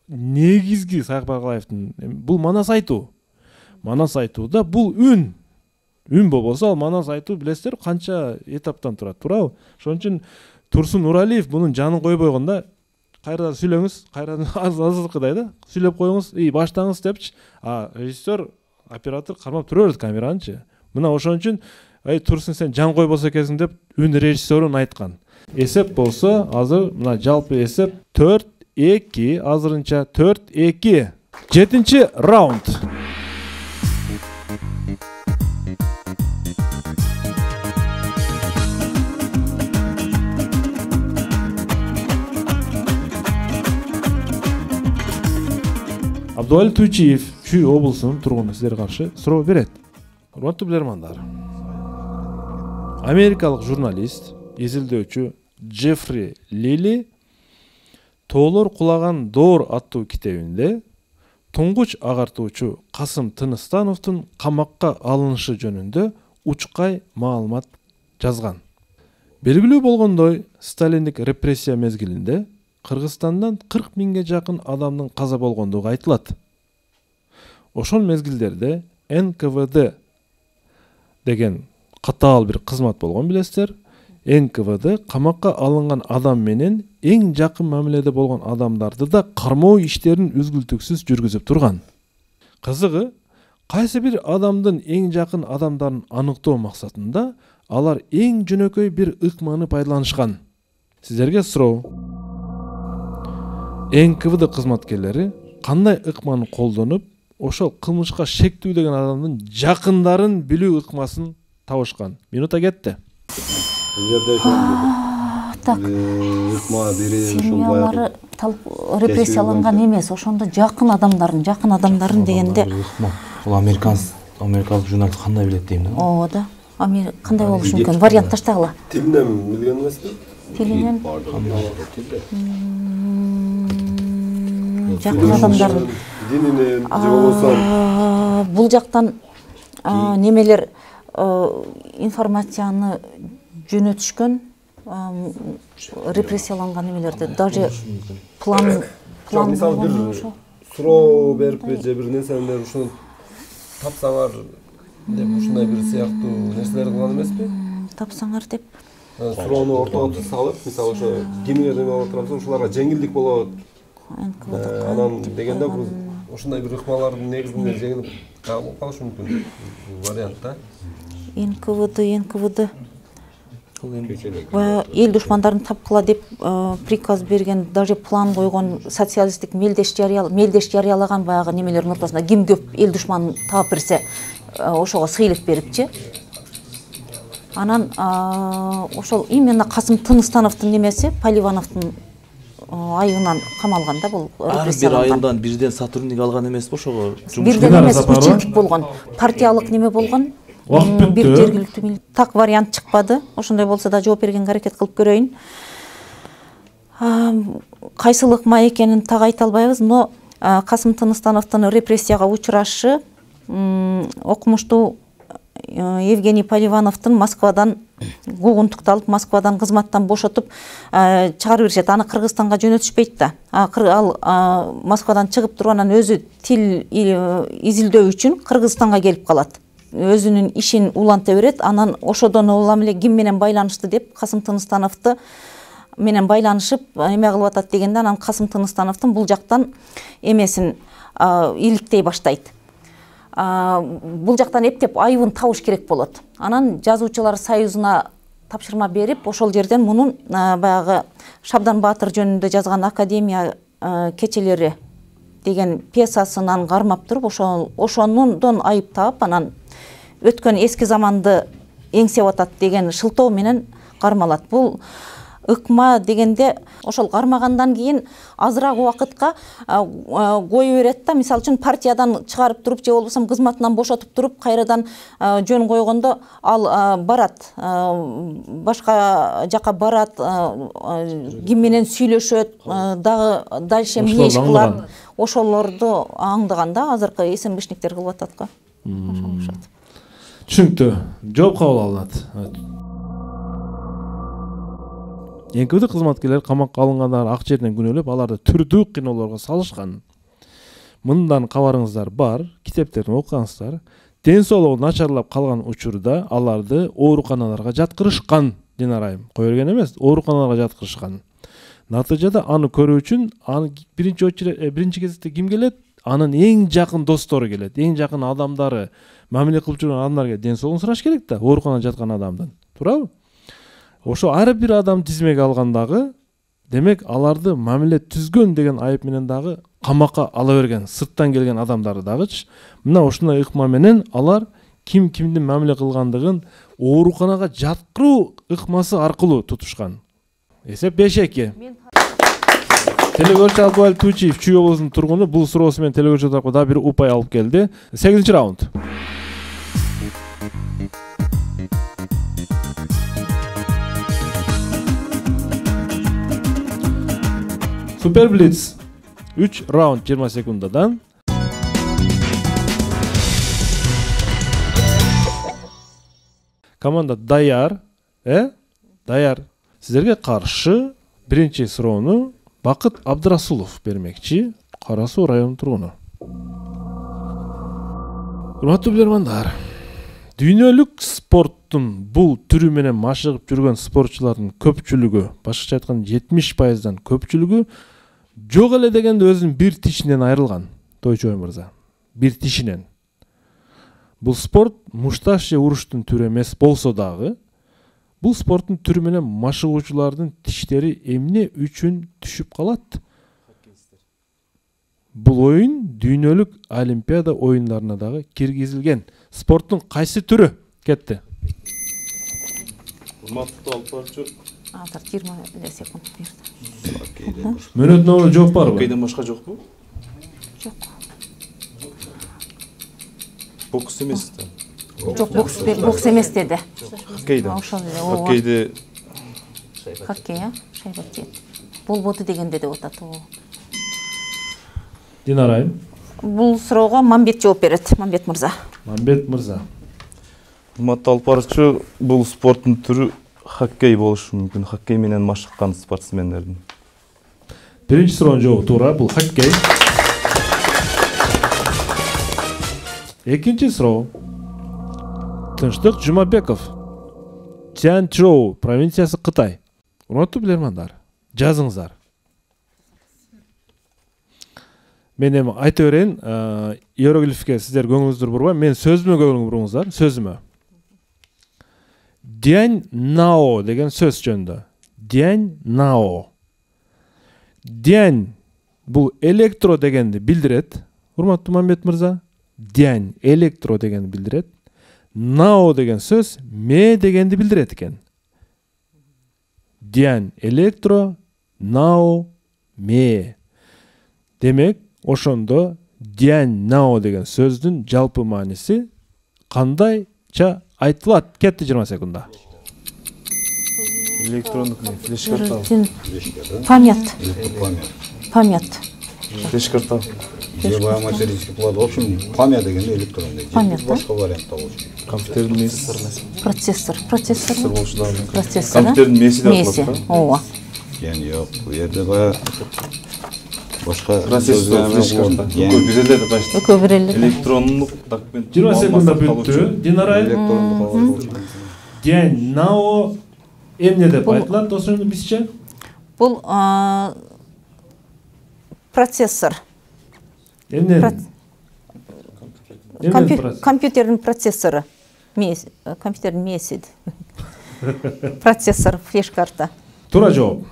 Speaker 2: негизги Саякбай Каралаевдин бул манас айтуу. Манас айтууда бул үн болбосо ал манас айтуу билесиздер канча этаптан турат, туурабы? Ошон үчүн Турсун Уралиев мунун жанын койбойгон да, кайрадан сүйлөңүз, кайрадан азыркыдай да, сүйлөп коюңуз, баштаңыз депчи. Режиссер, оператор кармап тура берет камеранычы. Мына ошон үчүн Турсун сен Жан Койбос экенсиң деп үн режиссерун айткан. Эсеп болсо азыр мына жалпы эсеп 4-2, азырынча 4-2. 7-чи раунд. Абдуали Туйчиев Чүй облусунун тургуну сиздерге каршы суроо берет. Урматтуу билермандар. Америкалык журналист, изилдөөчү Джеффри Лили Тоолор кулаган доор аттуу китебинде туңгуч агартуучу Касым Тыныстановдун камакка алынышы жөнүндө учкай маалымат жазган. Белгилүү болгондой, Сталиндик репрессия мезгилинде Кыргызстандан 40 миңге жакын адамдын каза болгондугу айтылат. Ошол мезгилдерде НКВД деген катаал бир кызмат болгон билесиздер. НКВД камакка алынган адам менен эң жакын мамиледе болгон адамдарды да кармоо иштерин үзгүлтүксүз жүргүзүп турган. Кызыгы, Кайсы бир адамдын эң жакын адамдарын аныктоо максатында алар эң жөнөкөй бир ыкманы пайдаланышкан. Сиздерге суроо. НКВД кызматкерлери кандай ыкманы колдонуп, ошол кылмышка шектүү деген адамдын жакындарын билүү ыкмасын табышкан? Минута кетти.
Speaker 3: Так. Семьялары репрессияланган эмес, ошондо жакын адамдарын дегенде.
Speaker 10: Бул америкалык журналист кандай билет дейм да?
Speaker 3: Ооба да. Кандай болушу мүмкүн? Вариант таштагыла.
Speaker 4: Тилинен билген эмеспи?
Speaker 3: Тилинен. Жакын адамдар.
Speaker 4: Дининен же болбосо
Speaker 3: бул жактан немелер информацияны жөнөтүшкөн, репрессияланган немелерди даже план
Speaker 4: мисалы бир суроо берип же бир нерселер ушуну тапсаңар деп ушундай бир сыяктуу нерселер кылган эмеспи?
Speaker 3: Тапсаңар деп
Speaker 4: суроону ортого салып, мисалы ошо кимге неме болуп турат, ушуларга жеңилдик болот. Анан дегенде бул ушундай бир ыкмалардын негизинде жеңилип калышы мүмкүн вариант да. НКВД эл душмандарын тапкыла деп приказ берген, даже план койгон, социалисттик мелдеш жарыялаган баягы немелердин ортосунда ким көп эл душманын таап берсе, ошого сыйлык берипчи. Анан ошол именно Касым Тыныстановдун немеси, Поливановдун айынан камалган да, бул репрессияланган.
Speaker 10: Бир айылдан бирден сотрудник алган эмеспи ошого?
Speaker 3: Бирден эмес, 3 жылдык болгон, партиялык неме болгон. Бир жергиликтүү так вариант чыкпады. Ошондой болсо да жооп бергенге аракет кылып көрөйүн. Кайсылык ма экенин так айта албайбыз, но Касым Тыныстановдун репрессияга учурашы окумуштуу Евгений Поливановдун Москвадан гугунтукталып, Москвадан кызматтан бошотуп чыгарып беришет. Аны Кыргызстанга жөнөтүшпөйт да. Ал Москвадан чыгып туруп анан өзү тил изилдөө үчүн Кыргызстанга келип калат. Өзүнүн ишин уланта берет. Анан ошодон улам эле ким менен байланышты деп Касым Тыныстановду менен байланышып эме кылып атат дегенде, анан Касым Тыныстановдун бул жактан эмесин иликтей баштайт. Бул жактан эптеп айыбын табыш керек болот. Анан жазуучулар союзуна тапшырма берип, ошол жерден мунун баягы Шабдан Баатыр жөнүндө жазган Академия кечелери деген пьесасынан кармап туруп, ошондон айып таап, анан өткөн эски заманды эңсеп атат деген шылтоо менен кармалат. Бул ыкма дегенде ошол кармагандан кийин азыраак убакытка кое берет да. Мисалы үчүн партиядан чыгарып туруп же болбосо кызматынан бошотуп туруп кайрадан жөн койгондо ал барат, башка жака барат, ким менен сүйлөшөт, дагы дальше эмне иш кылат, ошолорду аңдаган да. Азыркы СМГшниктер кылып атат го.
Speaker 2: Түшүнүктүү. Жооп кабыл алынат. НКВД кызматкерлери камакка алынгандар ак жерден күнөөлөп, аларды түрдүү кыйноолорго салышкан. Мындан кабарыңыздар бар, китептерин окугансыздар. Ден соолугу начарлап калган учурда аларды ооруканаларга жаткырышкан. Динара айым кое берген эмес, ооруканаларга жаткырышкан. Натыйжада аны көрүү үчүн биринчи кезекте ким келет? Анын эң жакын достору келет, эң жакын адамдары, мамиле кылып жүргөн адамдарга ден соолугун сураш керек да, ооруканада жаткан адамдан. Туурабы? Ошо ар бир адам тизмеге алгандагы, демек аларды мамиле түзгөн деген айып менен дагы камакка ала берген, сырттан келген адамдарды дагычы мына ушундай ыкма менен алар ким кимдин мамиле кылгандыгын ооруканага жаткыруу ыкмасы аркылуу тутушкан. Эсеп 5-2. Телегөрчү Абдубалиев Туучиев Чүй облусунун тургуну бул суроосу менен телегөрчү тарапка дагы бир упай алып келди. 8-чи раунд. Супер Блиц. 3 раунд 20 секундадан. Команда даяр. Даяр. Сиздерге каршы биринчи суроону Бакыт Абдырасулов бермекчи. Кара Суу районунун тургуну. Урматтуу билермандар, дүйнөлүк спорттун бул түрү менен машыгып жүргөн спортчулардын көпчүлүгү, башкача айтканда 70%дан көпчүлүгү жок эле дегенде өзүнүн бир тишинен айрылган. Тойчубай мырза, бир тишинен. Бул спорт мушташ же уруштун түрү эмес болсо дагы, бул спорттун түрү менен машыгуучулардын тиштери эмне үчүн түшүп калат? Бул оюн дүйнөлүк олимпиада оюндарына дагы киргизилген. Спорттун кайсы түрү? Кетти.
Speaker 9: Урматтуу алып барчу.
Speaker 3: Азыр 20 секунд берди.
Speaker 2: Мөөнөтүнө жооп барбы?
Speaker 9: Хоккейден башка жокпу?
Speaker 3: Жок.
Speaker 9: Бокс эмес да.
Speaker 3: Жок, бокс эмес деди.
Speaker 9: Хоккейден.
Speaker 3: Ошол эле.
Speaker 9: Хоккейде
Speaker 3: Хоккей, шайба тиет. Болбоду дегенде деп атат.
Speaker 2: Динара айым.
Speaker 3: Бул суроого Мамбет жооп берет. Мамбет мырза.
Speaker 2: Мамбет мырза.
Speaker 9: урматтуу алып барчу, бул спорттун түрү хоккей болушу мүмкүн. Хоккей менен машыккан спортсмендердин.
Speaker 2: Биринчи суроонун жообу туура, бул хоккей. Экинчи суроо. Тынчтык Жумабеков. Чжанчжоу провинциясы Кытай. Урматтуу билермандар, жазыңыздар. Мен эми айта берейин, иероглифке сиздер көңүлүңүздү бурбай, мен сөзүмө көңүл буруңуздар, сөзүмө. Дянь нао деген сөз жөнүндө. Дянь нао. Дянь бул электро дегенди билдирет. Урматтуу Мамбет мырза, дянь электро дегенди билдирет. Нао деген сөз ме дегенди билдирет экен. Дянь электро, нао ме. Демек, ошондо дянь нао деген сөздүн жалпы мааниси кандайча айтылат? Кетти 20 секунда.
Speaker 9: Электрондук флеш карта.
Speaker 3: Память.
Speaker 9: Флеш карта.
Speaker 12: Биоматериалдык плат. В общем, память дегенде электронный.
Speaker 3: Память, да?
Speaker 12: Башка вариантта болчу.
Speaker 9: Компьютердин меси.
Speaker 3: Процессор.
Speaker 9: болушу да.
Speaker 3: Процессор.
Speaker 9: Компьютердин меси деп
Speaker 3: Меси.
Speaker 9: аталат.
Speaker 3: Ооба.
Speaker 12: Жок, бул жерде баягы башка
Speaker 9: Процессор, флеш карта. Экөө бир эле деп айтты.
Speaker 3: Экөө бир эле.
Speaker 9: Электрондук документ.
Speaker 2: 20 секунда бүттү. Динара айым. Дянь нао эмне деп айтылат ошону бизче?
Speaker 3: Бул процессор. Компьютердин процессору. Компьютердин меси. Процессор, флеш карта.
Speaker 2: Туура жооп.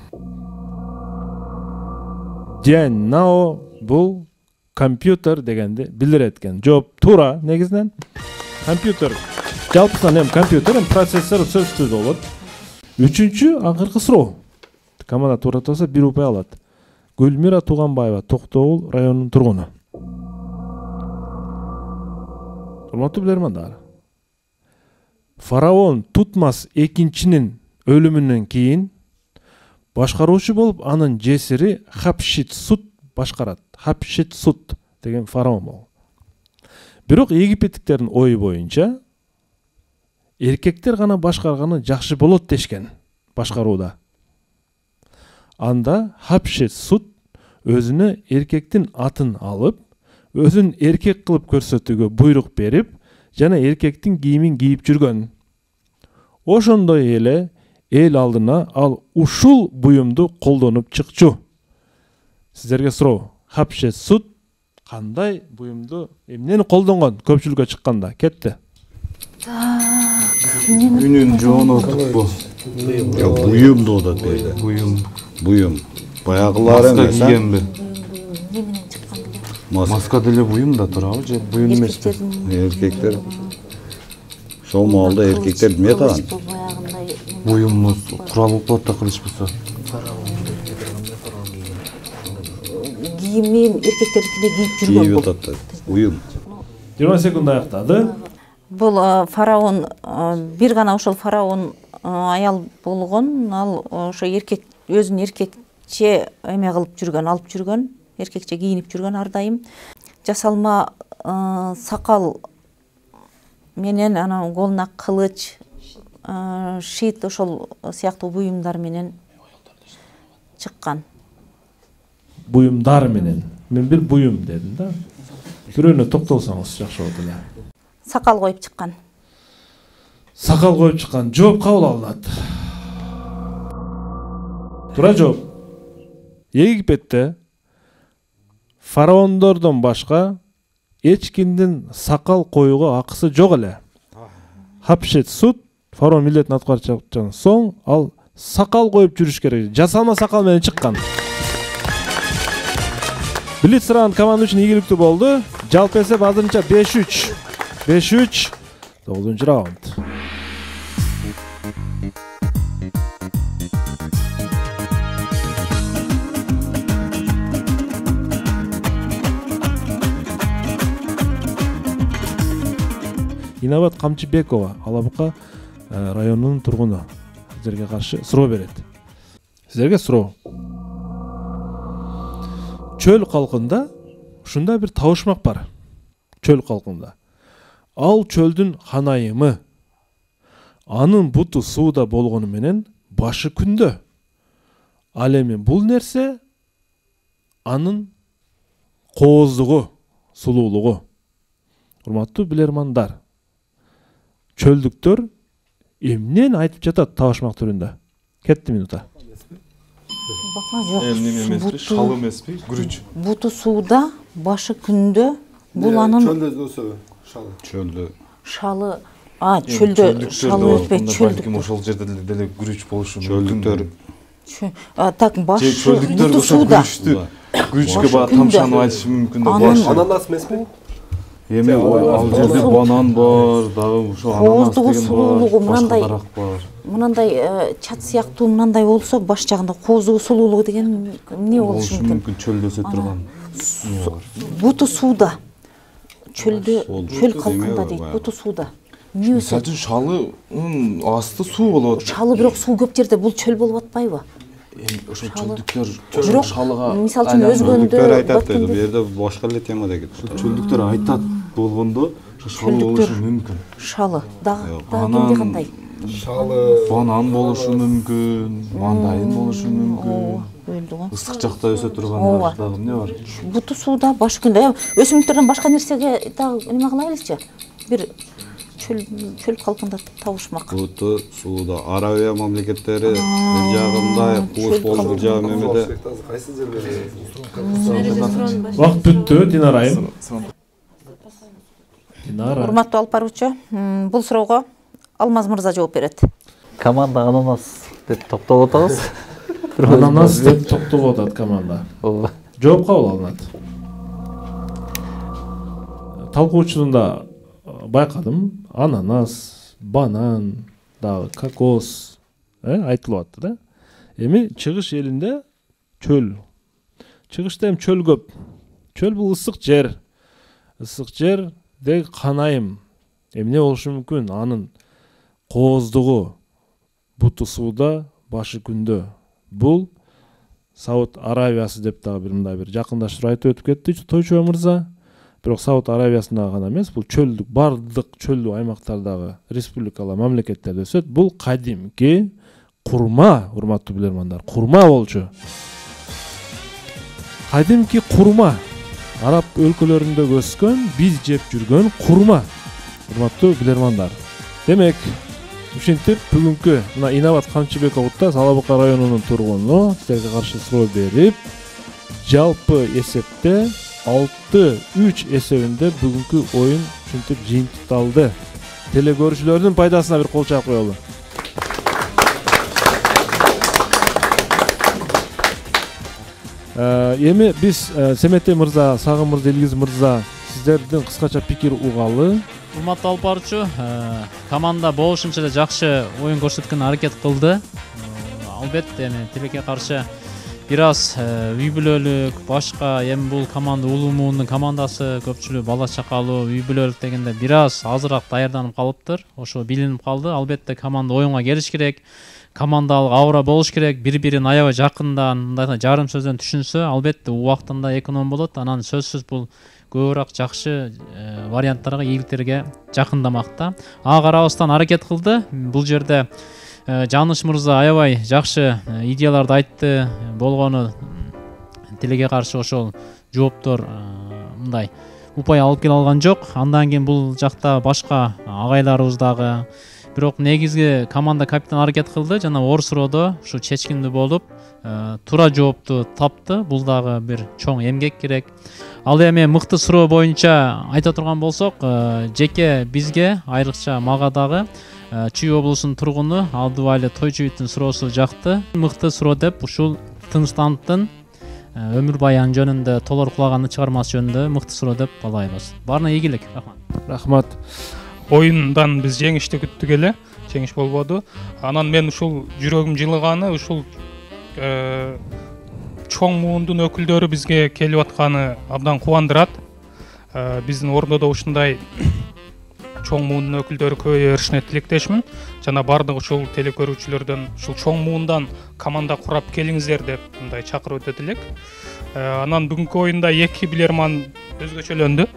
Speaker 2: Дянь нао бул компьютер дегенди билдирет экен. Жооп туура негизинен. Компьютер. Жалпысынан эми компьютер, процессор сөзсүз болот. Үчүнчү акыркы суроо. Команда туура болсо 1 упай алат. Гүлмира Туганбаева, Токтогул районунун тургуну. Урматтуу билермандар. Фараон Тутмос экинчинин өлүмүнөн кийин башкаруучу болуп анын жесири Хапшитсут башкарат. Хапшитсут деген фараон болду. Бирок египеттиктердин ою боюнча эркектер гана башкарганы жакшы болот дешкен башкарууда. Анда Хапшитсут өзүнө эркектин атын алып, өзүн эркек кылып көрсөтүүгө буйрук берип, жана эркектин кийимин кийип жүргөн. Ошондой эле эл алдына ал ушул буюмду колдонуп чыкчу. Сиздерге суроо, Хапшитсут кандай буюмду эмнени колдонгон көпчүлүккө чыкканда? Кетти.
Speaker 9: Үнүн жоонотуппу?
Speaker 12: Жок, буюм да атат берде. Буюм. Баягылары эмес.
Speaker 9: Маска кийенби?
Speaker 12: Маска
Speaker 9: деле буюм да турабы же буюм эмеспи?
Speaker 12: Эркектер. Шол маалда эркектер эмне таган?
Speaker 9: Буюммуз курал болот да кылышпаса.
Speaker 3: Кийимин эркектердикине кийип жүргөн.
Speaker 12: Кийип атат. Буюм.
Speaker 2: 20 секунда аяктады.
Speaker 3: Бул фараон, бир гана ошол фараон аял болгон, ал ошо эркек өзүн эркекче эме кылып жүргөн, алып жүргөн, эркекче кийинип жүргөн ар дайым. Жасалма сакал менен анан колуна кылыч, шит ошол сыяктуу буюмдар менен чыккан.
Speaker 2: Буюмдар менен. Мен бир буюм дедим да. Бирөөнө токтолсоңуз жакшы болот эле.
Speaker 3: Сакал коюп чыккан.
Speaker 2: Сакал коюп чыккан. Жооп кабыл алынат. Туура жооп. Египетте фараондордон башка эчкиндин сакал коюуга акысы жок эле. Хапшет суд фараон милдетин аткарчан соң ал сакал коюп жүрүш керек. Жасалма сакал менен чыккан. Блиц раунд команда үчүн ийгиликтүү болду. Жалпы эсеп азырынча 5-3. 5-3. 9-нчу раунд. Инабат Камчыбекова, Алабука районунун тургуну. Сиздерге каршы суроо берет. Сиздерге суроо. Чөл калкында ушундай бир табышмак бар. Чөл калкында. Ал чөлдүн ханайымы. Анын буту сууда болгону менен башы күндө. Ал эми бул нерсе анын кооздугу, сулуулугу. Урматтуу билермандар. Чөлдүктөр эмнени айтып жатат табышмак түрүндө? Кетти минута.
Speaker 9: Эмне эмеспи? Шалы эмеспи? Күрүч.
Speaker 3: Буту сууда, башы күндө. Бул анын
Speaker 4: чөлдө өсөбү? Шалы.
Speaker 6: Чөлдө.
Speaker 3: Шалы. Чөлдө шалы өспөй, чөлдүк.
Speaker 9: Ошол жерде деле күрүч болушу
Speaker 6: мүмкүн.
Speaker 3: Чөлдүктөр. Так, башы
Speaker 9: буту сууда. Күрүчкө баа тамшанып айтышы мүмкүн.
Speaker 4: Ананас эмеспи?
Speaker 9: Эми ал жерде банан бар, дагы ошо ананас деген бар.
Speaker 3: Мынандай чат сыяктуу мынандай болсо баш жагында кооздугу, сулуулугу деген эмне болушу мүмкүн?
Speaker 9: Чөлдө өсө турган.
Speaker 3: Буту сууда. Чөлдө, чөл калкында дейт, буту сууда. Эмне өсөт?
Speaker 9: Сачын шалынын асты суу болот.
Speaker 3: Шалы бирок суу көп жерде бул чөл болуп атпайбы?
Speaker 9: Ошол чөлдүктөр шалыга
Speaker 3: мисалы үчүн өзгөндө
Speaker 6: айтат бу жерде башка эле тема деген.
Speaker 9: Чөлдүктөр айтат болгондо шалы болушу мүмкүн.
Speaker 3: Шалы дагы кимде кандай?
Speaker 9: Шалы банан болушу мүмкүн, мандайын болушу мүмкүн. Ысык жакта өсө турган дагы эмне бар?
Speaker 3: Буту сууда баш күндө өсүмдүктөрдөн башка нерсеге дагы эме кылайлычы? Бир чөл калкында табышмак.
Speaker 6: Буту сууда Арабия мамлекеттери бир жагында, кууш болуп бир жагы эмеде.
Speaker 4: Кайсы жерде?
Speaker 2: Вакыт бүттү, Динара айым.
Speaker 3: Урматтуу алып баруучу, бул суроого Алмаз мырза жооп берет.
Speaker 11: Команда ананас деп токтоп атабыз.
Speaker 2: Ананас деп токтоп атат команда. Жооп кабыл алынат. Талкуучунун да байкадым. Ананас, банан, дагы кокос айтылып атты да. Эми чыгыш элинде чөл. Чыгышта эми чөл көп. Чөл бул ысык жер. Ысык жерде канайым. Эмне болушу мүмкүн? Анын кооздугу буту сууда, башы күндө. Бул Сауд Арабиясы деп дагы бир мындай бир жакындаштырып айтып өтүп кетти Тойчуба мырза. Бирок Сауд Арабиясында гана эмес, бул чөлдүк, бардык чөлдүү аймактардагы республикалар, мамлекеттерде өсөт. Бул кадимки курма, урматтуу билермандар, курма болчу. Кадимки курма. Араб өлкөлөрүндө өскөн, биз жеп жүргөн курма. Урматтуу билермандар. Демек, ушинтип бүгүнкү мына Инабат Камчыбековда Алабука районунун тургуну силерге каршы суроо берип, жалпы эсепте 6-3 эсебинде бүгүнкү оюн ушинтип жыйынтыкталды. Телекөрүүчүлөрдүн пайдасына бир кол чаап коелу. Эми биз Семетей мырза, Сагым мырза, Илгиз мырза, сиздердин кыскача пикир угалы.
Speaker 13: Урматтуу алып баруучу, команда болушунча эле жакшы оюн көрсөткөнгө аракет кылды. Албетте эми тилекке каршы бир аз үй бүлөлүк, башка эми бул команда улуу муундун командасы, көпчүлүгү бала чакалуу, үй бүлөлүк дегенде бир аз азыраак даярданып калыптыр. Ошо билинип калды. Албетте команда оюнга келиш керек. Командалык аура болуш керек. Бири-бирин аябай жакындан, мындай жарым сөздөн түшүнсө, албетте убактында эконом болот. Анан сөзсүз бул көбүрөөк жакшы варианттарга, ийгиликтерге жакындамакта. Ага карабастан аракет кылды. Бул жерде Жаныш мырза аябай жакшы идеяларды айтты. Болгону тилекке каршы ошол жооптор мындай упай алып келе алган жок. Андан кийин бул жакта башка агайларыбыз дагы бирок негизги команда капитан аракет кылды жана оор суроодо ушу чечкиндүү болуп туура жоопту тапты. Бул дагы бир чоң эмгек керек. Ал эми мыкты суроо боюнча айта турган болсок, жеке бизге, айрыкча мага дагы Чүй облусунун тургуну Абдубали Тойчубиттин суроосу жакты. Мыкты суроо деп ушул Тынчтановдун өмүр баяны жөнүндө, Толор кулаганды чыгармасы жөнүндө мыкты суроо деп балайбыз. Баарына ийгилик. Рахмат.
Speaker 2: Рахмат.
Speaker 8: Оюндан биз жеңишти күттүк эле, жеңиш болбоду. Анан мен ушул жүрөгүм жылыганы ушул чоң муундун өкүлдөрү бизге келип атканы абдан кубандырат. Биздин ордодо ушундай чоң муундун өкүлдөрү көбөйө беришине тилектешмин. Жана бардык ушул телекөрүүчүлөрдөн ушул чоң муундан команда курап келиңиздер деп мындай чакырып өтөт элек. Анан бүгүнкү оюнда эки билерман өзгөчөлөндү.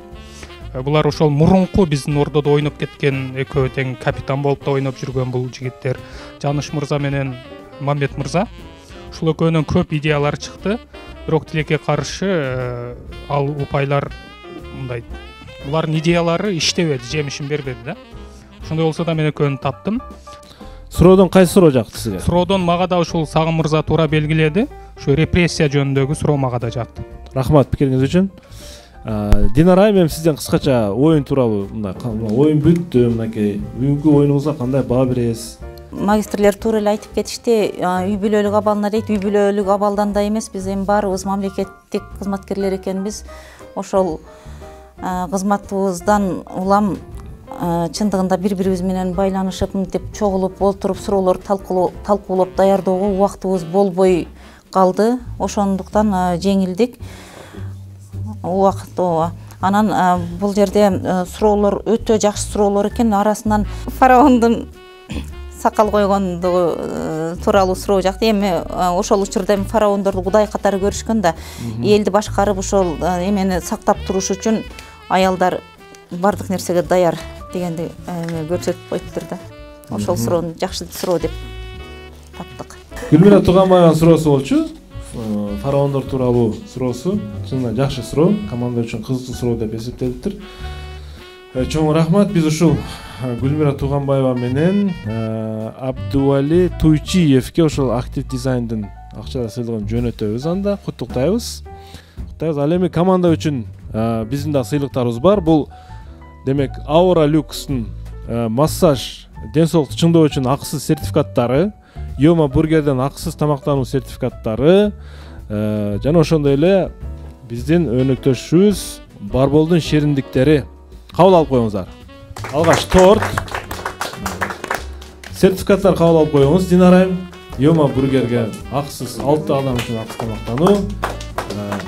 Speaker 8: Булар ошол мурунку биздин ордодо ойноп кеткен, экөө тең капитан болуп да ойноп жүргөн бул жигиттер Жаныш мырза менен Мамбет мырза. Ушул экөөнүн көп идеялары чыкты. Бирок тилекке каршы ал упайлар мындай булардын идеялары иштебеди, жемишин бербеди да. Ошондой болсо да мен экөөнү таптым.
Speaker 2: Суроодон кайсы суроо жакты сизге?
Speaker 8: Суроодон мага да ушул Сагым мырза туура белгиледи. Ушу репрессия жөнүндөгү суроо мага да жакты.
Speaker 2: Рахмат пикириңиз үчүн. Динара айым, сизден кыскача оюн тууралуу мындай оюн бүттү, мынакей бүгүнкү оюнуңузга кандай баа бересиз?
Speaker 3: Магистрлер туура эле айтып кетишти. Үй бүлөлүк абалына дейт, үй бүлөлүк абалдан да эмес, биз эми баарыбыз мамлекеттик кызматкерлер экенбиз. Ошол кызматыбыздан улам чындыгында бири-бирибиз менен байланышып, мынтип чогулуп олтуруп суроолорду талкуулап даярдоого убактыбыз болбой калды. Ошондуктан жеңилдик. Убакыт ооба. Анан бул жерде суроолор өтө жакшы суроолор экен. Арасынан фараондун сакал койгондугу тууралуу суроо жакты. Эми ошол учурда фараондорду кудай катары көрүшкөн да, элди башкарып ошол эмени сактап туруш үчүн аялдар бардык нерсеге даяр дегенди көрсөтүп коюптур да. Ошол суроону жакшы суроо деп таптык.
Speaker 2: Гүлмира Туганбаеванын суроосу болчу. Фараондор тууралуу суроосу. Чынында жакшы суроо, команда үчүн кызыктуу суроо деп эсептелиптир. Чоң рахмат. Биз ушул Гүлмира Туганбаева менен Абдубали Тойчиевке ошол актив дизайндын акчалар сыйлыгын жөнөтөбүз. Анда куттуктайбыз. Ал эми команда үчүн биздин да сыйлыктарыбыз бар. Бул демек Aura Lux'тун массаж, ден соолукту чыңдоо үчүн акысыз сертификаттары, Йома бургерден акысыз тамактануу сертификаттары жана ошондой эле биздин өнөктөшүбүз Барболдун шериндиктери кабыл алып коюңуздар. Алгач торт, сертификаттар кабыл алып коюңуз. Динара Йома бургерге акысыз 6 адам үчүн акысыз тамактануу,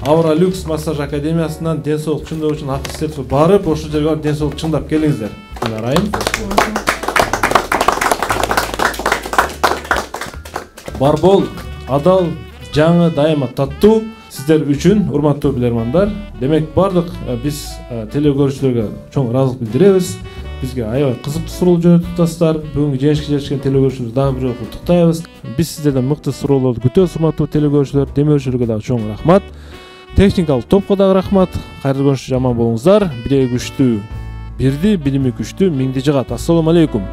Speaker 2: Aura Lux массаж академиясынан ден соолук чыңдоо үчүн акысыз сертификат барып, ошол жерге барып ден соолук чыңдап келиңиздер. Динара Барбол адал, жаңы, дайыма таттуу сиздер үчүн, урматтуу билермандар. Демек бардык биз телекөрүүчүлөргө чоң ыраазылык билдиребиз. Бизге аябай кызыктуу суроолор жөнөтүп атасыздар. Бүгүнкү жеңишке жетишкен телекөрүүчүлөрдү дагы бир жолу куттуктайбыз. Биз сиздерден мыкты суроолорду күтөбүз, урматтуу телекөрүүчүлөр. Демөөрчүлөргө дагы чоң рахмат. Техникалык топко дагы рахмат. Кайрадан көрүшүнчө аман болуңуздар. Биреги күчтүү бирди, билими күчтүү миңди жыгат. Ассаламу алейкум.